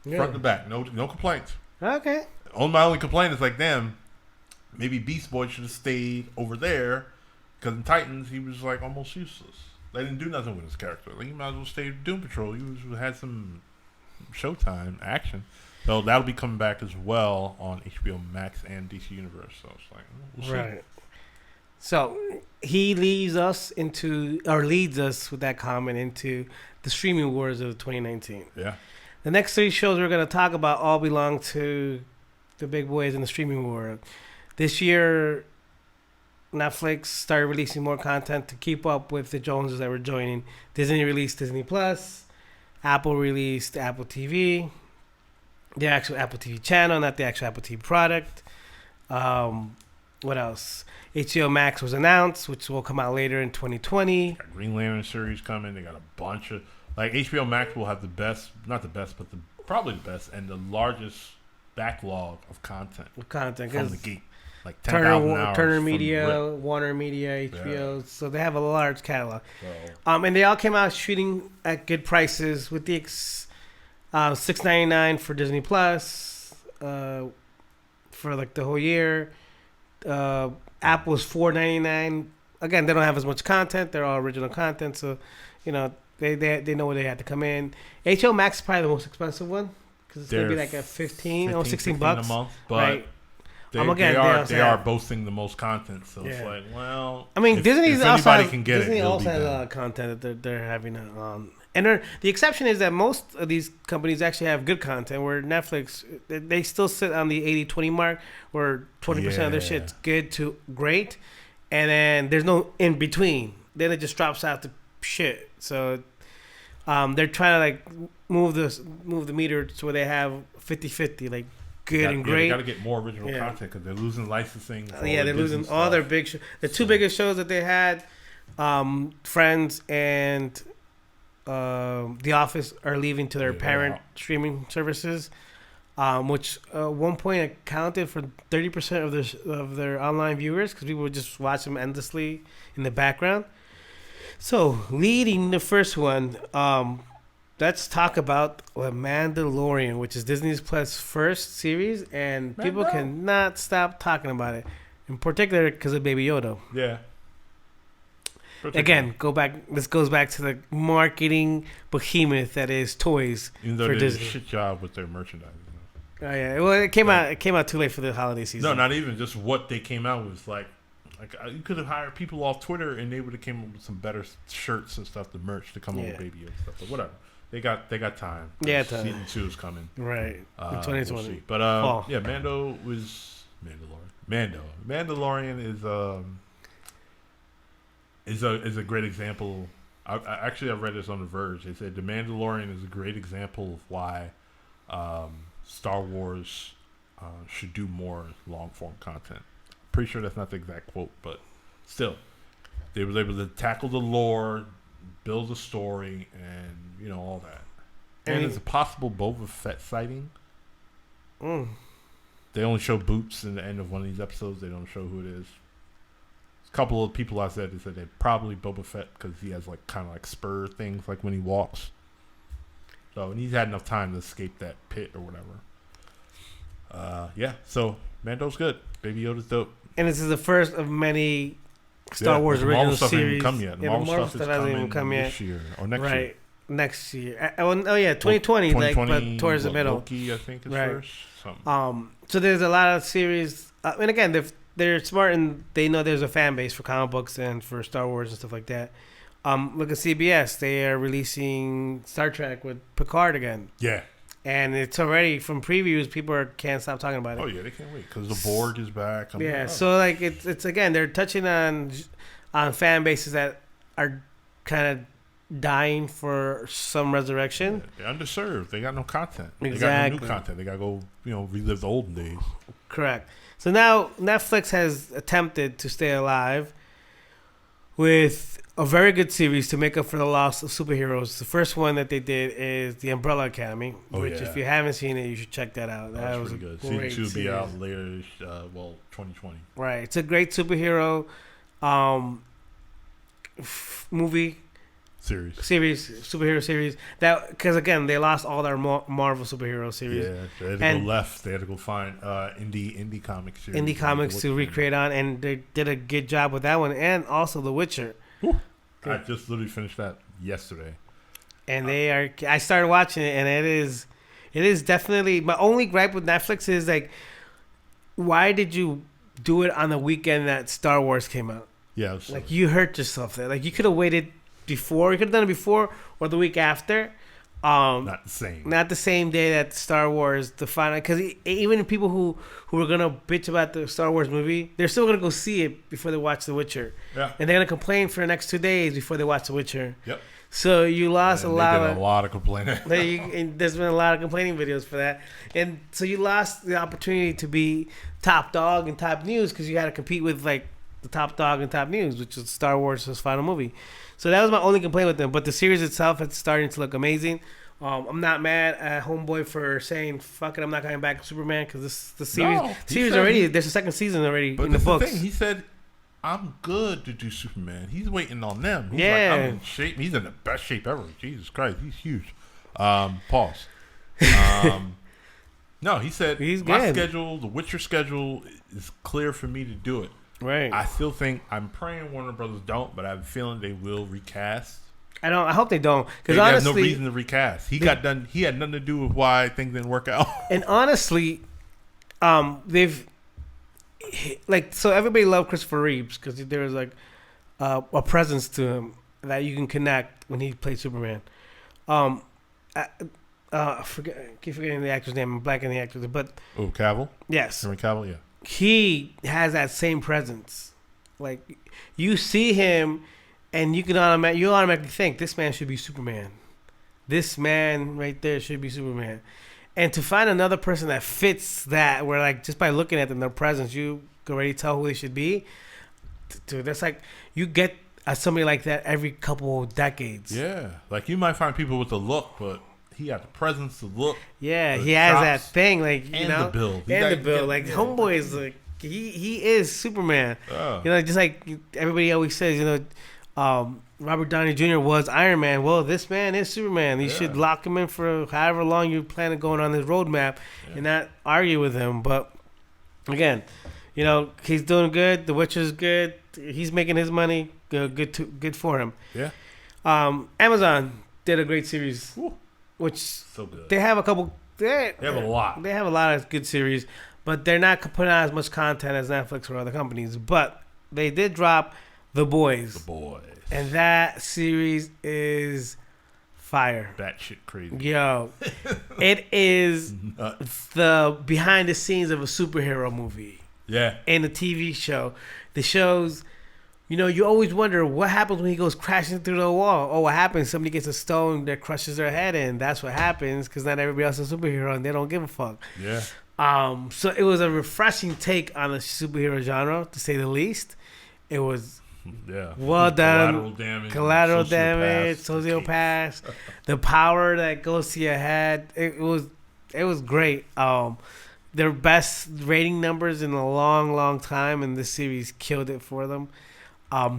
Yeah. Front to back, no complaints.
Okay.
My only complaint is like, damn, maybe Beast Boy should have stayed over there, because in Titans he was like almost useless. They didn't do nothing with his character. Like, he might as well stay with Doom Patrol. He had some Showtime action. So that'll be coming back as well on HBO Max and DC Universe. So it's like, we'll see. Right.
So he leads us with that comment into the streaming wars of 2019.
Yeah.
The next 3 shows we're going to talk about all belong to the big boys in the streaming world. This year, Netflix started releasing more content to keep up with the Joneses that were joining. Disney released Disney Plus. Apple released Apple TV. The actual Apple TV channel, not the actual Apple TV product. What else? HBO Max was announced, which will come out later in 2020.
Got Green Lantern series coming. They got a bunch of... Like, HBO Max will have the best... Not the best, but probably the best and the largest backlog of content. From the gate. Like 10,000 hours.
Turner Media, Warner Media, HBO. Yeah. So they have a large catalog. And they all came out shooting at good prices with the... $6.99 for Disney Plus for like the whole year. Apple is $4.99. Again, they don't have as much content. They're all original content, so they know where they had to come in. HBO Max is probably the most expensive one because it's gonna be like at $15 or $16
a month, but
right?
They are boasting the most content, so it's like, well,
I mean, Disney also has a lot of content that they're having on. And the exception is that most of these companies actually have good content, where Netflix, they still sit on the 80-20 mark, where 20% of their shit's good to great, and then there's no in between. Then it just drops out to shit. So they're trying to like move the meter to where they have 50-50, like good and great.
They got to get more original content because they're losing licensing.
They're losing all their big shows. The 2 biggest shows that they had, Friends and... The Office are leaving to their parent streaming services, which at one point accounted for 30% of their online viewers because people would just watch them endlessly in the background. So, leading the first one, let's talk about The Mandalorian, which is Disney Plus' first series, and people cannot stop talking about it, in particular because of Baby Yoda.
Yeah.
Again, this goes back to the marketing behemoth that is toys for Disney.
Even though they did a shit job with their merchandising.
Oh yeah, well it came out too late for the holiday season.
No, not even just what they came out with. Like you could have hired people off Twitter and they would have came up with some better shirts and stuff, the merch to come up with Baby Yoda stuff. But whatever, they got time.
Yeah,
season 2 is coming.
Right, in 2020.
We'll see. But Mando was Mandalorian. Mandalorian is a great example. I read this on The Verge. They said The Mandalorian is a great example of why Star Wars should do more long form content. Pretty sure that's not the exact quote, but still, they were able to tackle the lore, build a story, and all that. And there's a possible Boba Fett sighting. They only show Boots in the end of one of these episodes. They don't show who it is. Couple of people I said, they said they probably Boba Fett because he has like kind of like spur things like when he walks. So and he's had enough time to escape that pit or whatever. So Mando's good. Baby Yoda's dope.
And this is the first of many Star Wars original
Marvel
series.
Stuff hasn't come yet.
The Marvel stuff hasn't even come yet
this year or next year.
Right, next year. 2020, but towards the middle.
Loki, I think is first.
So there's a lot of series, and again, they're smart and they know there's a fan base for comic books and for Star Wars and stuff like that. Look at CBS. They are releasing Star Trek with Picard again.
Yeah.
and it's already from previews. People can't stop talking about it.
Oh yeah, they can't wait because the Borg is back.
So like it's again they're touching on fan bases that are kind of dying for some resurrection.
Yeah, they're underserved. They got no content.
Exactly.
They got no new content. They got to go relive the olden days.
Correct. So now Netflix has attempted to stay alive with a very good series to make up for the loss of superheroes. The first one that they did is The Umbrella Academy, which if you haven't seen it, you should check that out. That was
pretty good.
Season
2 will be out later, 2020.
Right. It's a great superhero movie. Superhero series. That because again they lost all their Marvel superhero series.
Yeah, they had to go left. They had to go find indie comics.
Indie comics to recreate on, and they did a good job with that one, and also The Witcher.
I just literally finished that yesterday,
and I started watching it, and it is definitely my only gripe with Netflix is like, why did you do it on the weekend that Star Wars came out?
Yeah,
like you hurt yourself there. Like you could have waited. Before you could have done it before or the week after,
not the same
day that Star Wars the final. Because even people who were gonna bitch about the Star Wars movie, they're still gonna go see it before they watch The Witcher.
Yeah,
and they're gonna complain for the next 2 days before they watch The Witcher.
Yep.
So you lost a lot
of complaining.
There's been a lot of complaining videos for that, and so you lost the opportunity to be top dog and top news because you had to compete with like the top dog and top news, which is Star Wars' final movie. So that was my only complaint with them. But the series itself is starting to look amazing. I'm not mad at Homeboy for saying, fuck it, I'm not coming back to Superman because the series already, there's a second season already in the books.
He said, I'm good to do Superman. He's waiting on them. He's
like,
I'm in shape. He's in the best shape ever. Jesus Christ, he's huge. Pause. No, he said, my schedule, the Witcher schedule is clear for me to do it.
Right.
I still think I'm praying Warner Brothers don't, but I have a feeling they will recast.
I hope they don't, because
honestly,
there's
no reason to recast. He had nothing to do with why things didn't work out.
And honestly, they've so everybody loved Christopher Reeves because there was like a presence to him that you can connect when he played Superman. Keep forgetting the actor's name. I'm blanking the actor's, but
Cavill.
Yes,
Henry Cavill. Yeah.
He has that same presence. Like you see him, and you automatically think this man should be Superman. This man right there should be Superman. And to find another person that fits that, where like just by looking at them, their presence, you can already tell who they should be. Dude, that's like you get somebody like that every couple of decades.
Yeah, like you might find people with the look, but he got the presence, the look.
Yeah, he has that thing, like
the build.
Like Homeboy is like he is Superman. Just like everybody always says, Robert Downey Jr. was Iron Man. Well, this man is Superman. You should lock him in for however long you plan on going on his roadmap and not argue with him. But again, he's doing good. The Witcher's good. He's making his money. Good for him.
Yeah.
Amazon did a great series.
Ooh.
Which
so good.
They have a couple. They
have a lot.
They have a lot of good series, but they're not putting out as much content as Netflix or other companies. But they did drop The Boys.
The Boys.
And that series is fire.
That shit crazy.
Yo, it is the behind the scenes of a superhero movie.
Yeah.
And a TV show. The shows. You always wonder what happens when he goes crashing through the wall. Oh, what happens? Somebody gets a stone that crushes their head in. That's what happens because not everybody else is a superhero and they don't give a fuck.
Yeah.
So it was a refreshing take on the superhero genre, to say the least. It was well done. Collateral damage, sociopaths, the power that goes to your head. It was great. Their best rating numbers in a long, long time, and this series killed it for them.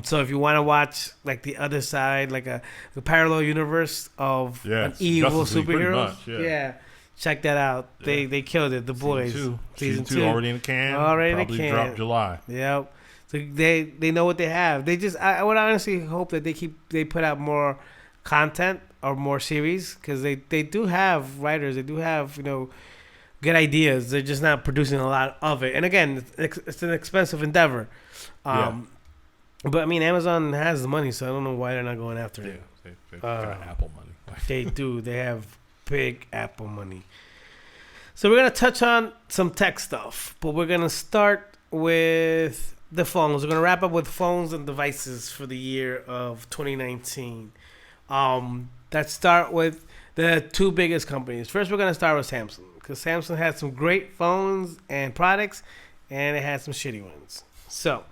So if you want to watch like the other side, like a parallel universe of an evil superhero, check that out. Yeah. They killed it. The Boys,
season two already in the can. Probably drop July.
Yep. So they know what they have. I would honestly hope that they put out more content or more series because they do have writers. They do have good ideas. They're just not producing a lot of it. And again, it's an expensive endeavor. But I mean, Amazon has the money, so I don't know why they're not going after it.
They got Apple money.
They do. They have big Apple money. So we're going to touch on some tech stuff, but we're going to start with the phones. We're going to wrap up with phones and devices for the year of 2019. Let's start with the two biggest companies. First, we're going to start with Samsung, because Samsung had some great phones and products, and it had some shitty ones. So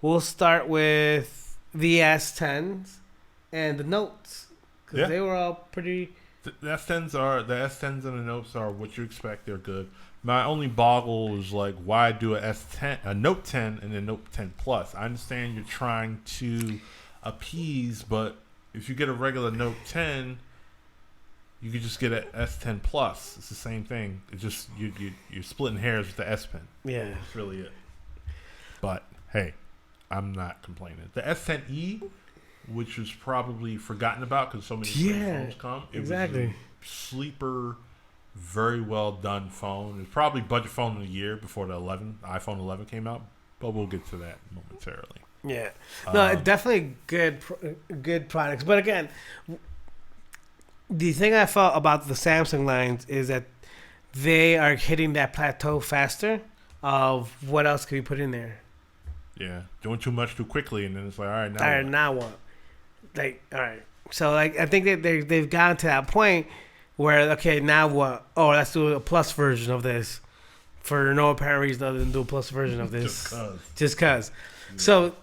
we'll start with the S10s and the Notes, because they were all pretty.
The S10s and the Notes are what you expect. They're good. My only boggle is like, why do a Note 10 and a Note 10 Plus? I understand you're trying to appease, but if you get a regular Note 10, you could just get an S10 Plus. It's the same thing. It's just you're splitting hairs with the S Pen.
Yeah,
that's really it. But hey, I'm not complaining. The S10e, which was probably forgotten about because so many phones come. It was a sleeper, very well done phone. It was probably budget phone of the year before the iPhone 11 came out, but we'll get to that momentarily.
Yeah, no, definitely good products. But again, the thing I felt about the Samsung lines is that they are hitting that plateau faster of what else can we put in there.
Yeah, doing too much too quickly, and then it's like, all right,
now what? Like, all right. So, like, I think that they've gotten to that point where, okay, now what? Oh, let's do a plus version of this for no apparent reason other than do a plus version of this. Just cause. Yeah. So,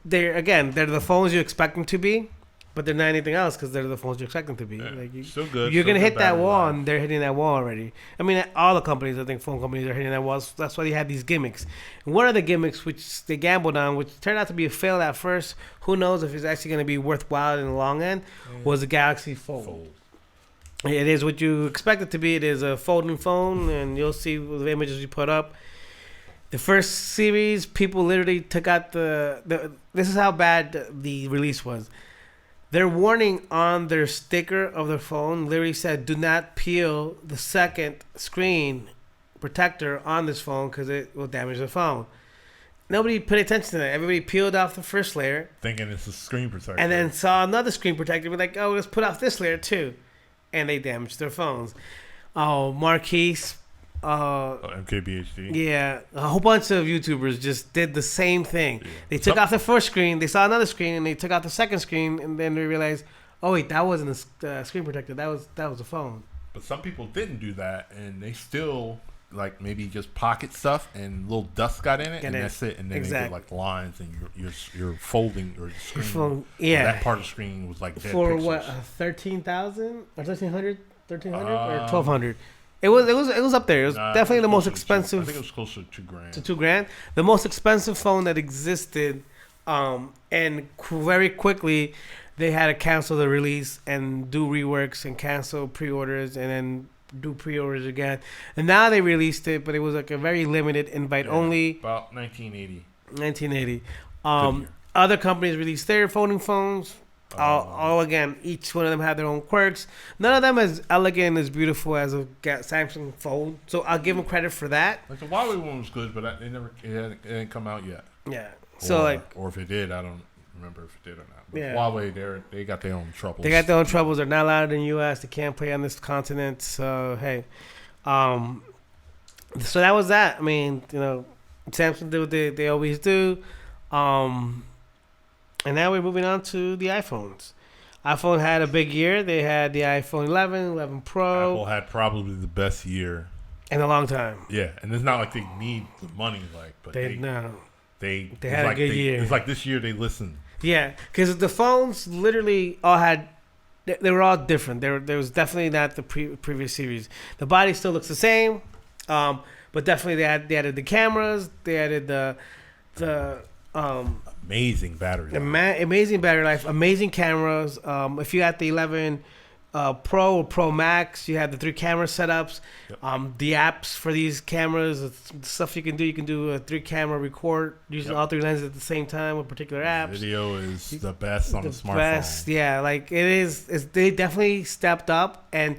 they're the phones you expect them to be, but they're not anything else because they're the phones you expect them to be.
Yeah,
like
still good.
You're going to hit that wall, and they're hitting that wall already. I mean, all the companies, I think phone companies are hitting that wall. So that's why they had these gimmicks. And one of the gimmicks, which they gambled on, which turned out to be a fail at first, who knows if it's actually going to be worthwhile in the long end, was the Galaxy Fold. It is what you expect it to be. It is a folding phone, and you'll see the images we put up. The first series, people literally took out the this is how bad the release was. Their warning on their sticker of their phone literally said, do not peel the second screen protector on this phone because it will damage the phone. Nobody paid attention to that. Everybody peeled off the first layer.
Thinking it's a screen protector.
And then saw another screen protector. We're like, oh, let's put off this layer too. And they damaged their phones. Oh, Marquise.
MKBHD.
Yeah, a whole bunch of YouTubers just did the same thing.
Yeah.
They took off the first screen, they saw another screen, and they took out the second screen, and then they realized, oh wait, that wasn't a screen protector. That was a phone.
But some people didn't do that, and they still like maybe just pocket stuff, and little dust got in it, and that's it. And then they get like lines, and you're folding your screen.
Phone, yeah,
that part of the screen was like dead
for
pixels.
What 13,000 or 1,300 or 1,200. It was up there. It was definitely the most expensive.
I think it was closer to $2,000.
To $2,000, the most expensive phone that existed, and very quickly they had to cancel the release and do reworks and cancel pre-orders and then do pre-orders again. And now they released it, but it was like a very limited invite only.
About 1980.
1980. Other companies released their folding phones. All again, each one of them had their own quirks. None of them as elegant, as beautiful as a Samsung Fold. So I'll give them credit for that.
Like the Huawei one was good, but it didn't come out yet.
Yeah.
Or if it did, I don't remember if it did or not. But Huawei, they got their own troubles.
They got their own troubles. They're not allowed in the U.S. They can't play on this continent. So hey, so that was that. I mean, Samsung did what they always do. And now we're moving on to the iPhones. iPhone had a big year. They had the iPhone 11, 11 Pro.
Apple had probably the best year
in a long time.
Yeah, and it's not like they need the money, but they
had a good year.
It's like this year they listened.
Yeah, because the phones literally all had. They were all different. There was definitely not the previous series. The body still looks the same, but definitely they added the cameras. They added the
amazing battery life.
Amazing battery life, amazing cameras. If you got the 11 Pro or Pro Max, you have the 3 camera setups. Yep. The apps for these cameras, the stuff you can do a 3 camera record using all 3 lenses at the same time with particular apps.
Video is the best on the smartphone.
Yeah, like it is. They definitely stepped up, and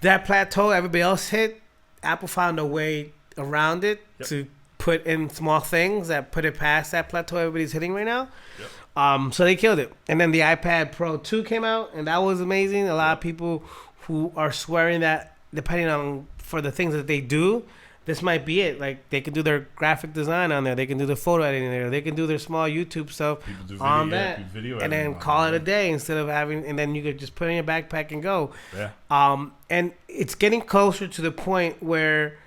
that plateau everybody else hit, Apple found a way around it to put in small things that put it past that plateau everybody's hitting right now. Yep. So they killed it. And then the iPad Pro 2 came out, and that was amazing. A lot of people who are swearing that depending on for the things that they do, this might be it. Like they can do their graphic design on there, they can do their photo editing there, they can do their small YouTube stuff on that, and then call it a day instead of having. And then you could just put it in your backpack and go.
Yeah.
And it's getting closer to the point where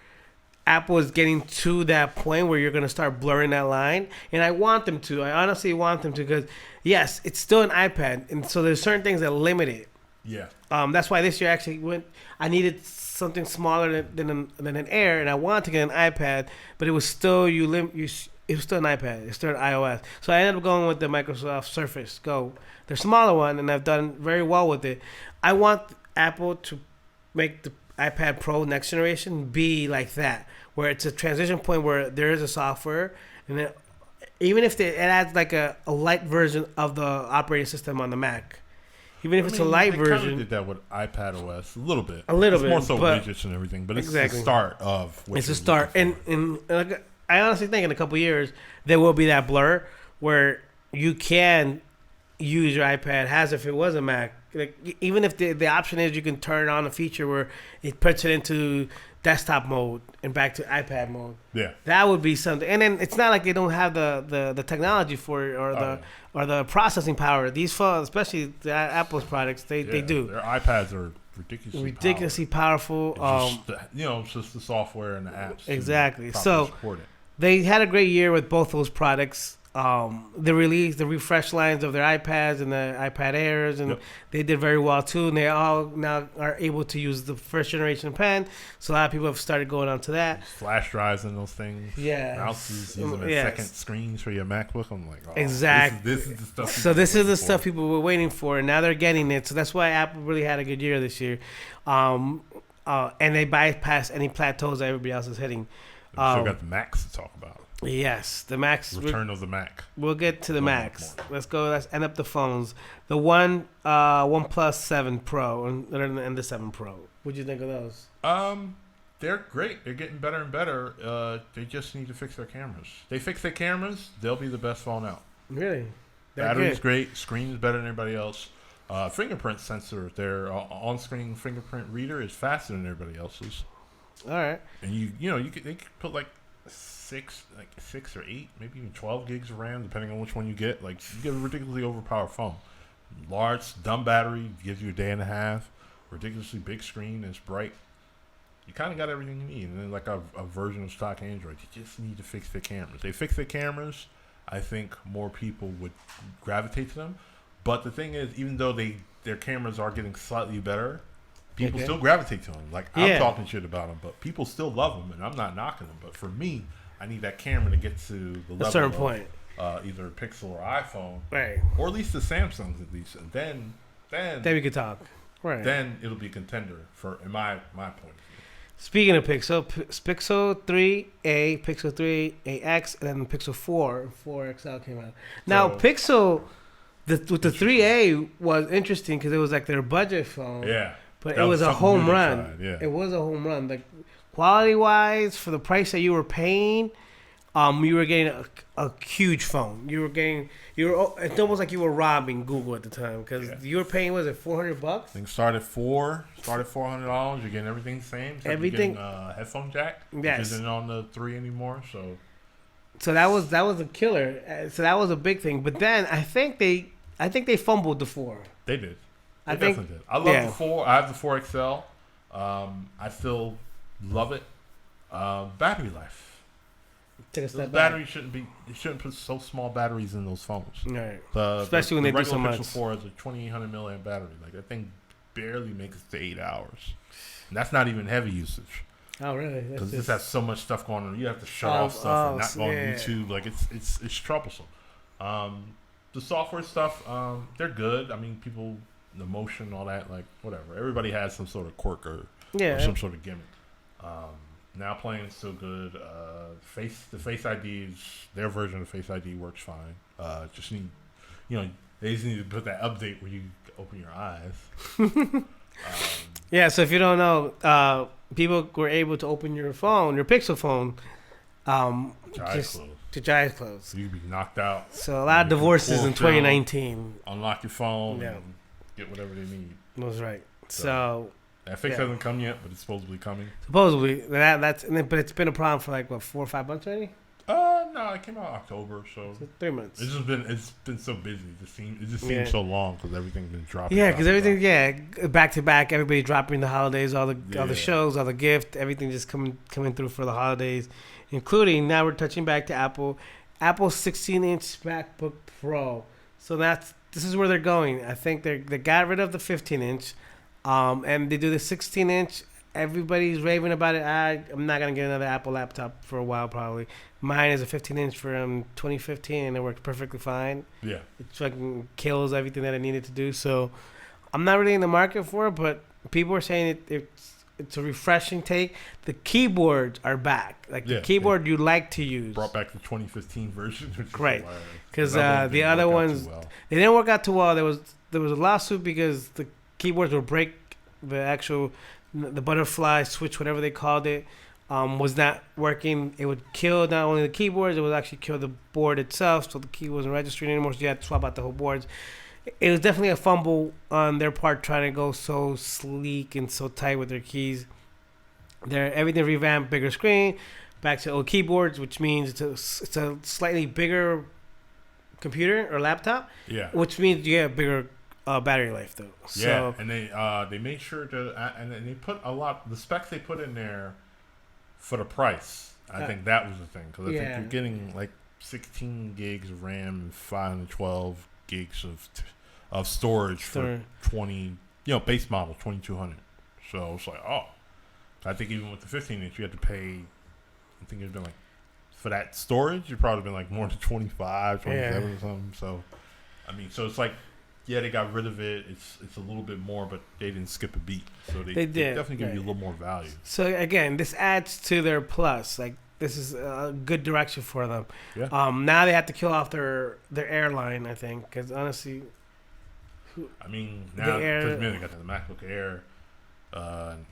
Apple is getting to that point where you're going to start blurring that line, and I want them to. I honestly want them to, because yes, it's still an iPad, and so there's certain things that limit it.
Yeah.
That's why this year actually went. I needed something smaller than an Air, and I wanted to get an iPad, but it was still it was still an iPad. It's still an iOS. So I ended up going with the Microsoft Surface Go, the smaller one, and I've done very well with it. I want Apple to make the iPad Pro next generation be like that, where it's a transition point where there is a software, and then even if it adds like a light version of the operating system on the Mac. Even if it's a light version. They kind of
did that with iPad OS a little bit.
It's
more so widgets and everything, but it's the start of what
it's a start. And like, I honestly think in a couple of years, there will be that blur where you can use your iPad as if it was a Mac. Like, even if the option is you can turn on a feature where it puts it into desktop mode and back to iPad mode.
Yeah,
that would be something. And then it's not like they don't have the technology for it or the processing power. These phones, especially the Apple's products, they do.
Their iPads are ridiculously powerful. It's just the software and the apps.
Exactly. So they had a great year with both those products. The refresh lines of their iPads and the iPad Airs, and they did very well too. And they all now are able to use the first generation pen. So a lot of people have started going on to that.
Flash drives in those things.
Yeah.
Mouses using them as second screens for your MacBook. I'm like,
exactly.
This is the stuff.
So this is the stuff people were waiting for, and now they're getting it. So that's why Apple really had a good year this year. And they bypassed any plateaus that everybody else is hitting.
We still got the Macs to talk about.
Yes, the Macs.
Return of the Mac.
We'll get to the Macs. Let's go. Let's end up the phones. The OnePlus 7 Pro and the 7 Pro. What'd you think of those?
They're great. They're getting better and better. They just need to fix their cameras. They fix their cameras, they'll be the best phone out.
Really?
Battery's great. Screen is better than everybody else. Fingerprint sensor, their on-screen fingerprint reader is faster than everybody else's.
All right.
And they could put like six or 8, maybe even 12 gigs of RAM, depending on which one you get. Like, you get a ridiculously overpowered phone. Large, dumb battery, gives you a day and a half. Ridiculously big screen, it's bright. You kind of got everything you need. And then like a version of stock Android, you just need to fix their cameras. They fix their cameras, I think more people would gravitate to them. But the thing is, even though their cameras are getting slightly better, people still gravitate to them. Like, I'm talking shit about them, but people still love them, and I'm not knocking them. But for me, I need that camera to get to the level
a certain point.
Either a Pixel or iPhone,
right?
Or at least the Samsungs, at least. And then
we could talk, right?
Then it'll be a contender in my point of view.
Speaking of Pixel 3A, Pixel 3AX, and then Pixel 4 XL came out. Now Pixel, with the 3A was interesting because it was like their budget phone.
Yeah.
But it was a home run.
Yeah.
It was a home run. Like, quality-wise, for the price that you were paying, you were getting a huge phone. It's almost like you were robbing Google at the time because you were paying, was it $400?
I think started $400. You're getting everything the same.
Everything.
You're getting headphone jack.
Yes.
Which isn't on the 3 anymore.
So that was a killer. So that was a big thing. But then I think they fumbled the 4.
They did. I definitely did. I love the 4. I have the 4 XL. I still love it. Battery life.
Take a step
battery shouldn't put so small batteries in those phones.
Right. Especially when they do so much.
The Pixel 4 has a 2800 milliamp battery. Like, that thing barely makes it to 8 hours. And that's not even heavy usage.
Oh, really?
Because this has so much stuff going on. You have to shut off stuff and not go on YouTube. Like, it's troublesome. The software stuff, they're good. I mean, people, the motion, all that, like, whatever. Everybody has some sort of quirk or some sort of gimmick. Now playing is still good. The Face ID their version of Face ID works fine. Just need, they just need to put that update where you open your eyes.
So if you don't know, people were able to open your Pixel phone, to eyes closed.
So you'd be knocked out.
So a lot of divorces in 2019.
Unlock your phone and get whatever they need.
That's right. So
That fix hasn't come yet, but it's supposedly coming.
Supposedly, but it's been a problem for like what 4 or 5 months already.
No, it came out October, so
3 months.
It's been so busy. It just seems so long because everything's been dropping.
Yeah, because everything, back to back, everybody dropping the holidays, all the shows, all the gift, everything just coming through for the holidays, including now we're touching back to Apple 16-inch MacBook Pro. So this is where they're going. I think they got rid of the 15-inch, and they do the 16-inch. Everybody's raving about it. I'm not gonna get another Apple laptop for a while probably. Mine is a 15-inch from 2015, and it works perfectly fine. Yeah, it fucking kills everything that I needed to do. So I'm not really in the market for it, but people are saying it's a refreshing take. The keyboards are back, like the keyboard you like to use.
Brought back the 2015 version,
right? Because the other ones they didn't work out too well. There was a lawsuit because the keyboards would break the butterfly switch, whatever they called it, was not working. It would kill not only the keyboards, it would actually kill the board itself, so the key wasn't registering anymore, so you had to swap out the whole boards. It was definitely a fumble on their part trying to go so sleek and so tight with their keys. Everything revamped, bigger screen, back to old keyboards, which means it's a slightly bigger computer or laptop, which means you get a bigger battery life though.
Yeah, so, and they made sure to and they put the specs they put in there for the price. I think that was the thing because I think you're getting like 16 gigs of RAM and 512 gigs of storage for 20, base model 2200. So it's like, I think even with the 15-inch you had to pay. I think it'd been like for that storage, you'd probably been like more than 25, 27 or something. So I mean, so it's like. Yeah, they got rid of it. It's a little bit more, but they didn't skip a beat. So they definitely give you a little more value.
So again, this adds to their plus. Like this is a good direction for them. Yeah. Now they have to kill off their airline, I think, because honestly,
I mean, now because they got the MacBook Air.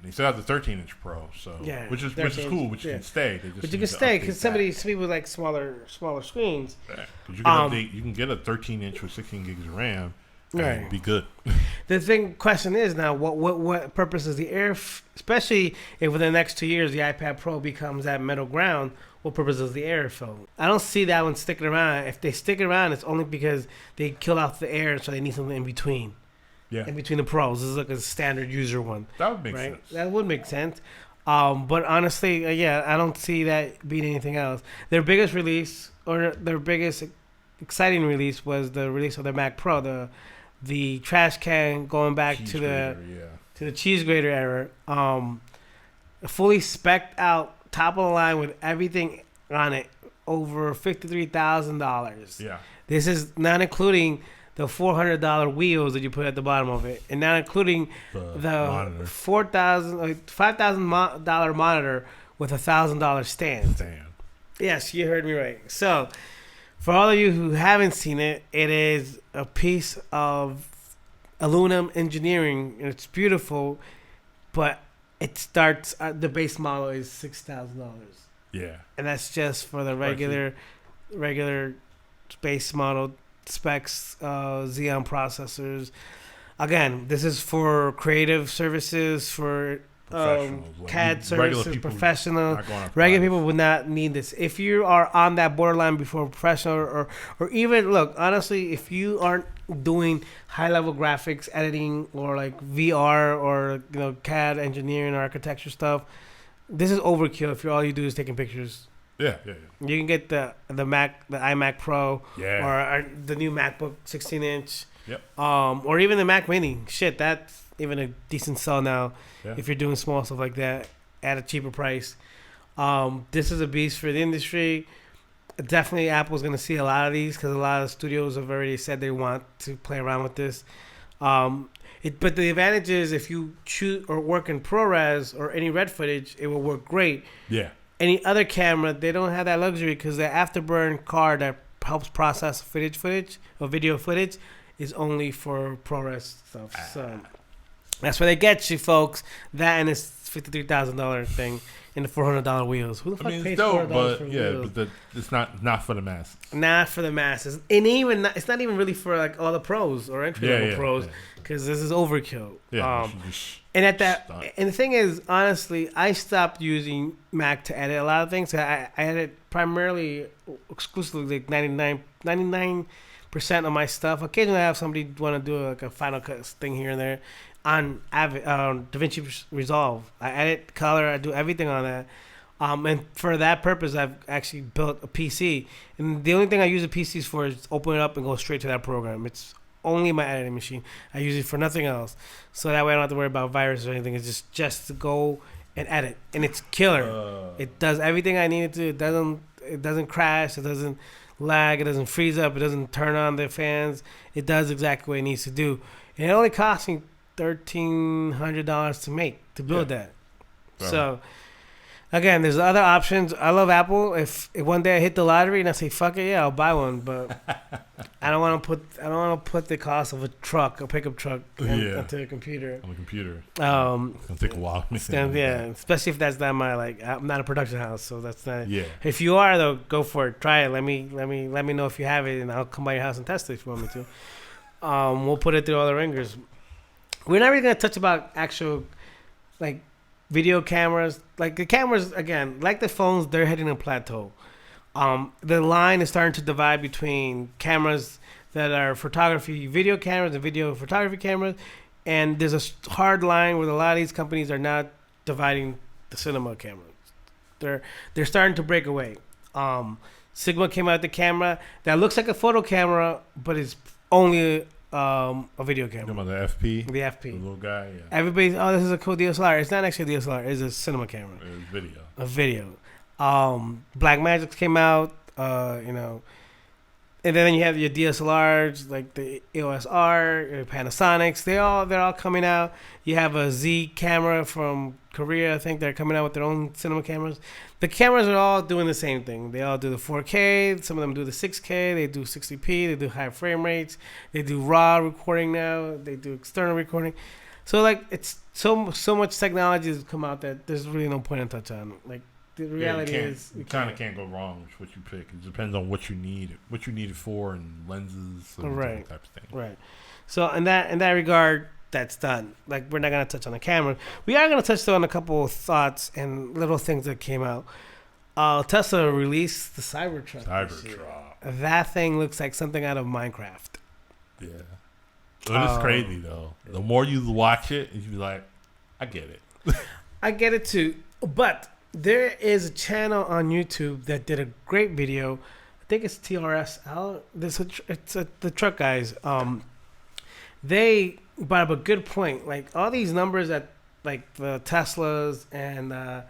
They still have the 13-inch Pro, so which is cool, which can stay.
But you can stay because some people like smaller screens.
Yeah, you can get a 13-inch with 16 gigs of RAM. Right, be good.
The question is now, what purpose is the Air? Especially if within the next 2 years the iPad Pro becomes that middle ground, what purpose is the Air phone? I don't see that one sticking around. If they stick around, it's only because they killed off the Air, so they need something in between. Yeah, in between the Pros. This is like a standard user one.
That would make sense.
That would make sense. But honestly, I don't see that being anything else. Their biggest release or their biggest exciting release was the release of their Mac Pro, the trash can going back to the cheese grater era. Fully spec'd out, top of the line with everything on it, over $53,000. Yeah, this is not including the $400 wheels that you put at the bottom of it, and not including the $5,000 monitor with $1,000 stand. Damn. Yes, you heard me right. So, for all of you who haven't seen it, it is a piece of aluminum engineering, and it's beautiful, but it starts the base model is $6,000. Yeah, and that's just for the regular base model specs, Xeon processors. Again, this is for creative services, for CAD services, professional. Regular people would not need this. If you are on that borderline before professional, or even look, honestly, if you aren't doing high level graphics editing or like VR or CAD engineering or architecture stuff, this is overkill. If all you do is taking pictures. Yeah. You can get the iMac Pro, or the new MacBook 16-inch. Yep. Or even the Mac Mini. Shit, that's even a decent sell now. Yeah. If you're doing small stuff like that at a cheaper price. This is a beast for the industry. Definitely, Apple's going to see a lot of these because a lot of studios have already said they want to play around with this. But the advantage is if you shoot or work in ProRes or any red footage, it will work great. Yeah. Any other camera, they don't have that luxury because the afterburn card that helps process footage or video footage is only for ProRes stuff. So that's where they get you, folks. That and it's $53,000 thing in the $400 wheels. Who the fuck
I mean,
pays
it's dope,
$400 for
but yeah,
wheels?
but it's not for the masses.
Not for the masses, and even it's not even really for like all the pros or entry level pros, because this is overkill.
Yeah,
and and the thing is, honestly, I stopped using Mac to edit a lot of things. I edit primarily, exclusively, like 99% of my stuff. Occasionally, I have somebody want to do like a Final Cut thing here and there on DaVinci Resolve. I edit color, I do everything on that. And for that purpose, I've actually built a PC. And the only thing I use the PCs for is open it up and go straight to that program. It's only my editing machine. I use it for nothing else. So that way I don't have to worry about viruses or anything. It's just to go and edit. And it's killer. It does everything I need it to. It doesn't crash. It doesn't lag. It doesn't freeze up. It doesn't turn on the fans. It does exactly what it needs to do. And it only cost me $1,300 to build that. Right. So... Again, there's other options. I love Apple. If one day I hit the lottery and I say fuck it, yeah, I'll buy one. But I don't want to put the cost of a pickup truck, onto a computer.
On the computer.
It's gonna
take a while.
Especially if that's not my I'm not a production house, so that's not.
Yeah.
If you are though, go for it. Try it. Let me know if you have it, and I'll come by your house and test it if you want me to. We'll put it through all the ringers. We're not really gonna touch about actual video cameras. Like the cameras, again, like the phones, they're hitting a plateau. The line is starting to divide between cameras that are video cameras and video photography cameras, and there's a hard line where a lot of these companies are not dividing the cinema cameras. They're starting to break away. Sigma came out with the camera that looks like a photo camera, but it's only a video camera.
The FP?
The FP.
The little guy, yeah.
Everybody's, this is a cool DSLR. It's not actually a DSLR. It's a cinema camera.
It's video.
A video. Blackmagic came out, and then you have your DSLRs, like the EOS R, Panasonics. They're all coming out. You have a Z camera from Korea. I think they're coming out with their own cinema cameras. The cameras are all doing the same thing. They all do the 4K. Some of them do the 6K. They do 60p. They do high frame rates. They do RAW recording now. They do external recording. So it's so much technology has come out that there's really no point in touch on. Like the reality is,
you kind of can't go wrong with what you pick. It depends on what you need it for, and lenses, and different types of things. Right.
So in that regard, that's done. Like, we're not going to touch on the camera. We are going to touch on a couple of thoughts and little things that came out. Tesla released the Cybertruck. That thing looks like something out of Minecraft.
Yeah. But it's crazy, though. The more you watch it, you be like, I get it.
I get it, too. But there is a channel on YouTube that did a great video. I think it's TRSL. It's the truck guys. They brought up a good point. Like, all these numbers that, like, the Teslas and the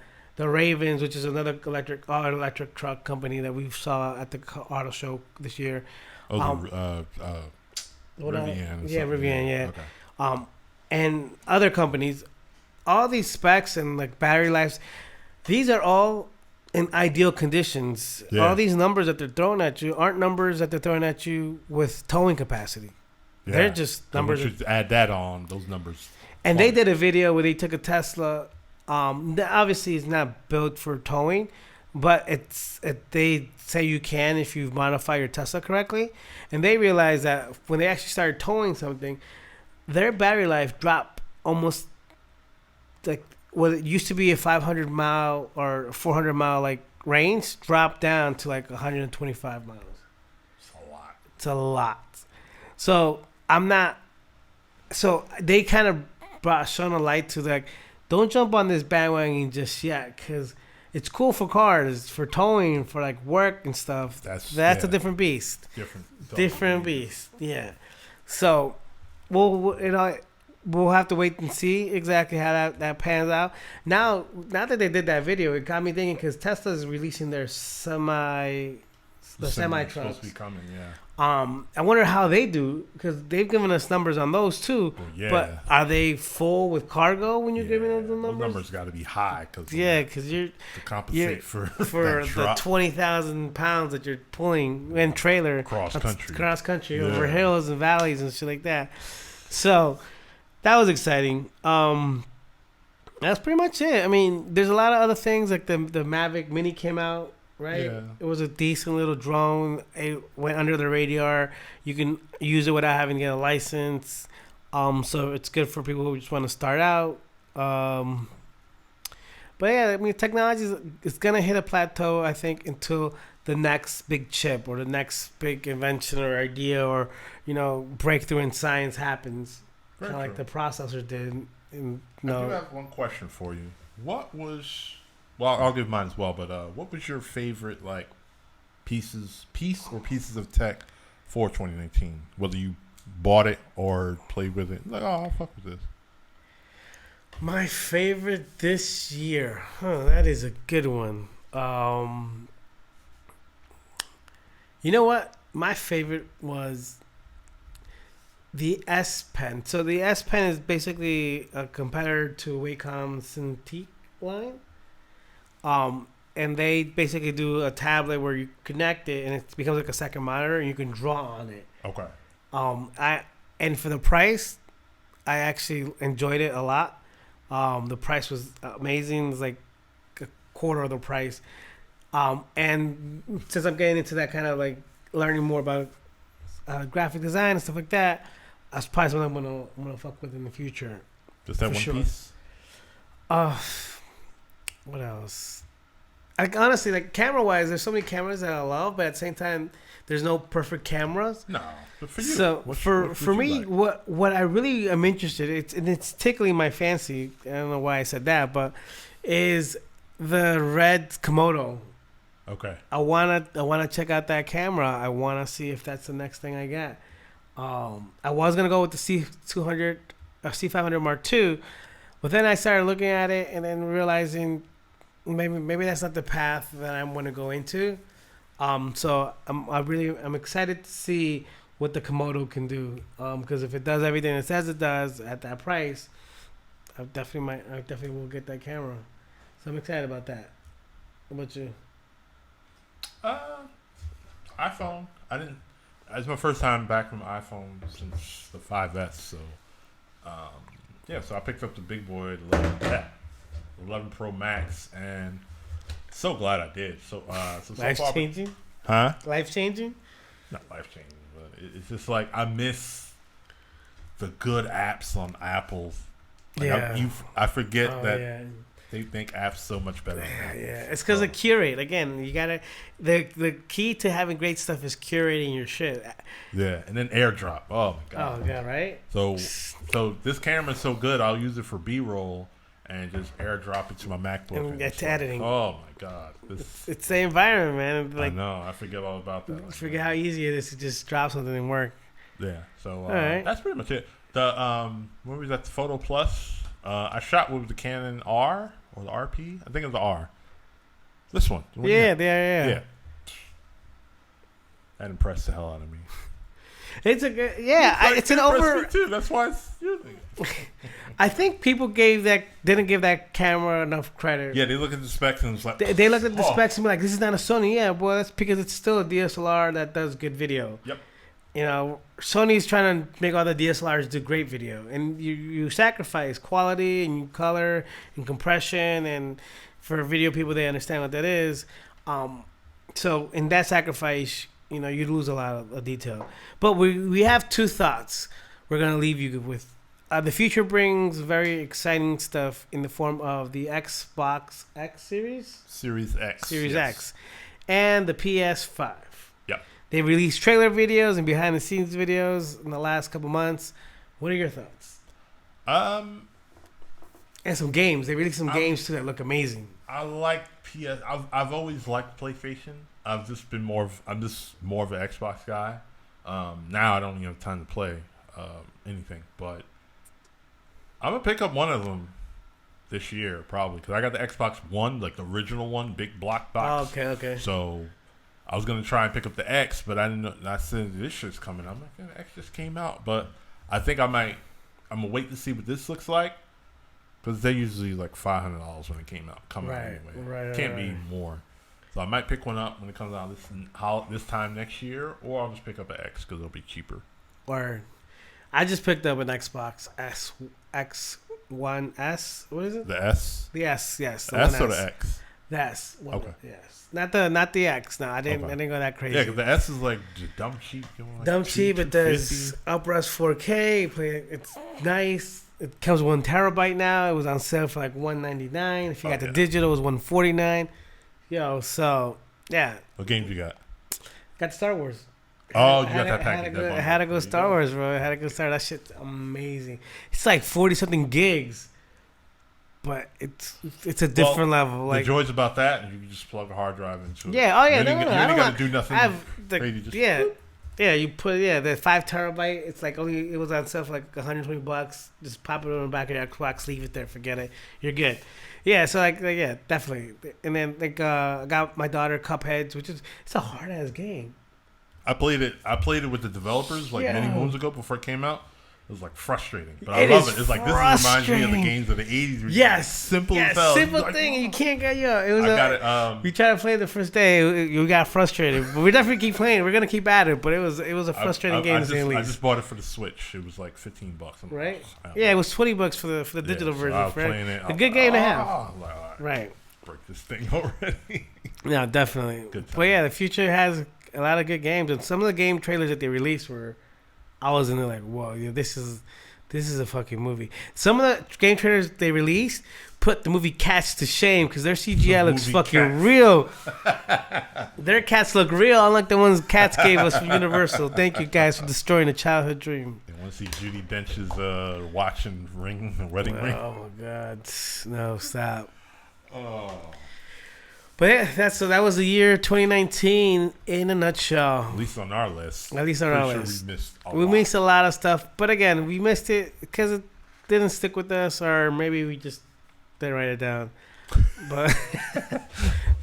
Ravens, which is another electric truck company that we saw at the auto show this year.
Rivian.
Rivian, yeah.
Okay.
And other companies, all these specs and, like, battery lives, these are all in ideal conditions. Yeah. All these numbers that they're throwing at you aren't numbers that they're throwing at you with towing capacity. Yeah. They're just numbers.
You should add that on, those numbers.
And they did a video where they took a Tesla. That obviously is not built for towing, but they say you can if you modify your Tesla correctly. And they realized that when they actually started towing something, their battery life dropped almost like what it used to be a 500 mile or 400 mile like range, dropped down to like 125 miles. It's a lot. So they kind of shone a light to, like, don't jump on this bandwagon just yet, because it's cool for cars, for towing, for like work and stuff. That's a different beast. Different beast. Yeah. So we'll have to wait and see exactly how that pans out. Now that they did that video, it got me thinking, because Tesla is releasing their semi trucks.
Supposed to be coming, yeah.
I wonder how they do, because they've given us numbers on those too. Well, yeah. But are they full with cargo when you're giving us the numbers?
Those numbers got to be high, because
you're
to compensate for
the 20,000 pounds that you're pulling in trailer cross country over hills and valleys and shit like that. So that was exciting. That's pretty much it. I mean, there's a lot of other things like the Mavic Mini came out, right?
Yeah.
It was a decent little drone. It went under the radar. You can use it without having to get a license. So it's good for people who just want to start out. But yeah, I mean, technology is gonna hit a plateau, I think, until the next big chip or the next big invention or idea or breakthrough in science happens. Kind of like the processor did.
I do have one question for you. What was? Well, I'll give mine as well. But what was your favorite piece of tech for 2019? Whether you bought it or played with it, like, oh, I'll fuck with this.
My favorite this year, that is a good one. You know what? My favorite was the S Pen. So the S Pen is basically a competitor to Wacom Cintiq line. And they basically do a tablet where you connect it and it becomes like a second monitor and you can draw on it.
Okay.
And for the price, I actually enjoyed it a lot. The price was amazing. It was like a quarter of the price. And since I'm getting into that kind of like learning more about graphic design and stuff like that, that's probably something I'm gonna fuck with in the future.
Just that one piece.
What else? Like honestly, like camera wise, there's so many cameras that I love, but at the same time, there's no perfect cameras.
No, but for you.
So for me, like? what I really am interested, it's tickling my fancy. I don't know why I said that, but is the red Komodo.
Okay.
I wanna check out that camera. I wanna see if that's the next thing I get. I was gonna go with the C200 or C500 Mark II, but then I started looking at it and then realizing maybe that's not the path that I'm gonna go into. So I'm excited to see what the Komodo can do. Because if it does everything it says it does at that price, I definitely will get that camera. So I'm excited about that. What about you?
iPhone. It's my first time back from iPhone since the 5S. So, so I picked up the big boy, the 11 Pro Max, and so glad I did. So
life changing?
Huh?
Life changing?
Not life changing, but it's just like I miss the good apps on Apple. Like I forget that they make apps so much better.
Yeah. It's because of curate. Again, you gotta the key to having great stuff is curating your shit.
Yeah, and then AirDrop. Oh my god.
Oh god, right?
So this camera is so good. I'll use it for B-roll and just AirDrop it to my MacBook.
And it's editing.
Oh my god,
it's the environment, man. Like,
I know. I forget all about that.
I forget how easy it is to just drop something and work.
Yeah. So
right.
That's pretty much it. The what was that? The Photo Plus. I shot with the Canon R or the RP. I think it was the R. This one.
Yeah.
That impressed the hell out of me.
It's a good, it's an over.
Too. That's why it's using it.
I think people didn't give that camera enough credit.
Yeah, they look at the specs and it's like
they look at the specs and be like, "This is not a Sony." Yeah, well, that's because it's still a DSLR that does good video.
Yep.
Sony's trying to make all the DSLRs do great video, and you sacrifice quality and you color and compression, and for video people, they understand what that is. So in that sacrifice, you lose a lot of detail. But we have two thoughts we're gonna leave you with. The future brings very exciting stuff in the form of the Xbox X Series,
Series X,
X, and the PS5.
Yep.
They released trailer videos and behind the scenes videos in the last couple months. What are your thoughts? And some games. They released some games too that look amazing.
I like PS. I've always liked PlayStation. I'm just more of an Xbox guy. Now I don't even have time to play anything, but I'm gonna pick up one of them this year probably because I got the Xbox One, like the original one, big block box.
Oh, okay.
So I was gonna try and pick up the X, but I didn't know. I said this shit's coming. I'm like, the X just came out, but I think I'm gonna wait to see what this looks like because they're usually like $500 when it came out. Out anyway.
Right.
Can't be more. So I might pick one up when it comes out this time next year, or I'll just pick up an X because it'll be cheaper.
Word. I just picked up an Xbox X 1S. What is it?
The S.
The S. Yes.
The S or the X?
The S.
Okay.
Yes. Not the X. No, I didn't go that crazy.
Yeah, 'cause the S is like just dumb cheap. You know, like
Dumb cheap. It does upres 4K. It's nice. It comes 1 terabyte now. It was on sale for like $199. If you got the digital, it was $149. Yo, so yeah.
What games you got?
Got Star Wars.
Oh, you got that package.
I had to go Star Wars, bro. I had to go Star Wars. That shit's amazing. It's like 40-something gigs. But it's a different level. Like,
the joys about that, you can just plug a hard drive into it.
Yeah, oh yeah,
you ain't got to do nothing crazy.
You put the 5 terabyte. It's like it was on sale for like $120. Just pop it on the back of your Xbox, leave it there, forget it. You're good. Yeah, so yeah, definitely. And then I got my daughter Cuphead, which it's a hard ass game.
I played it with the developers many moons ago before it came out. It was like frustrating, but I love it. It's like this reminds me of the games of the '80s.
Yes,
simple as hell.
Simple thing, and you can't get It was.
I got it.
We tried to play the first day, we got frustrated, but we definitely keep playing. We're gonna keep at it, but it was a frustrating game to say the least.
I just bought it for the Switch. It was like $15.
Right? Yeah, it was $20 for the digital version.
I was playing it.
A good game to have.
Right. Break this thing already.
No, definitely. But yeah, the future has a lot of good games, and some of the game trailers that they released were. I was in there like, whoa, this is a fucking movie. Some of the game trailers they released put the movie Cats to shame because their CGI looks fucking real. Their cats look real, unlike the ones Cats gave us from Universal. Thank you guys for destroying a childhood dream.
You want to see Judi Dench's watching wedding ring?
Oh my God, no, stop.
Oh.
But yeah, that was the year 2019 in a nutshell.
At least on our list.
At least on our list.
We
missed a lot of stuff. But again, we missed it because it didn't stick with us, or maybe we just didn't write it down. But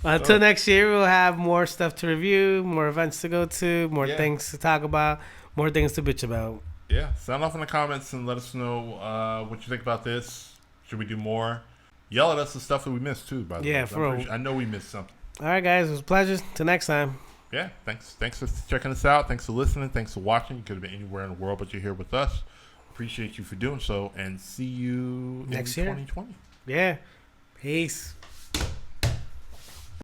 until next year, we'll have more stuff to review, more events to go to, more things to talk about, more things to bitch about.
Yeah, sound off in the comments and let us know what you think about this. Should we do more? Yell at us the stuff that we missed too, by the way.
Yeah, for real.
I know we missed something.
All right, guys. It was a pleasure. Till next time.
Yeah, thanks. Thanks for checking us out. Thanks for listening. Thanks for watching. You could have been anywhere in the world, but you're here with us. Appreciate you for doing so, and see you
next
in
year.
2020.
Yeah. Peace.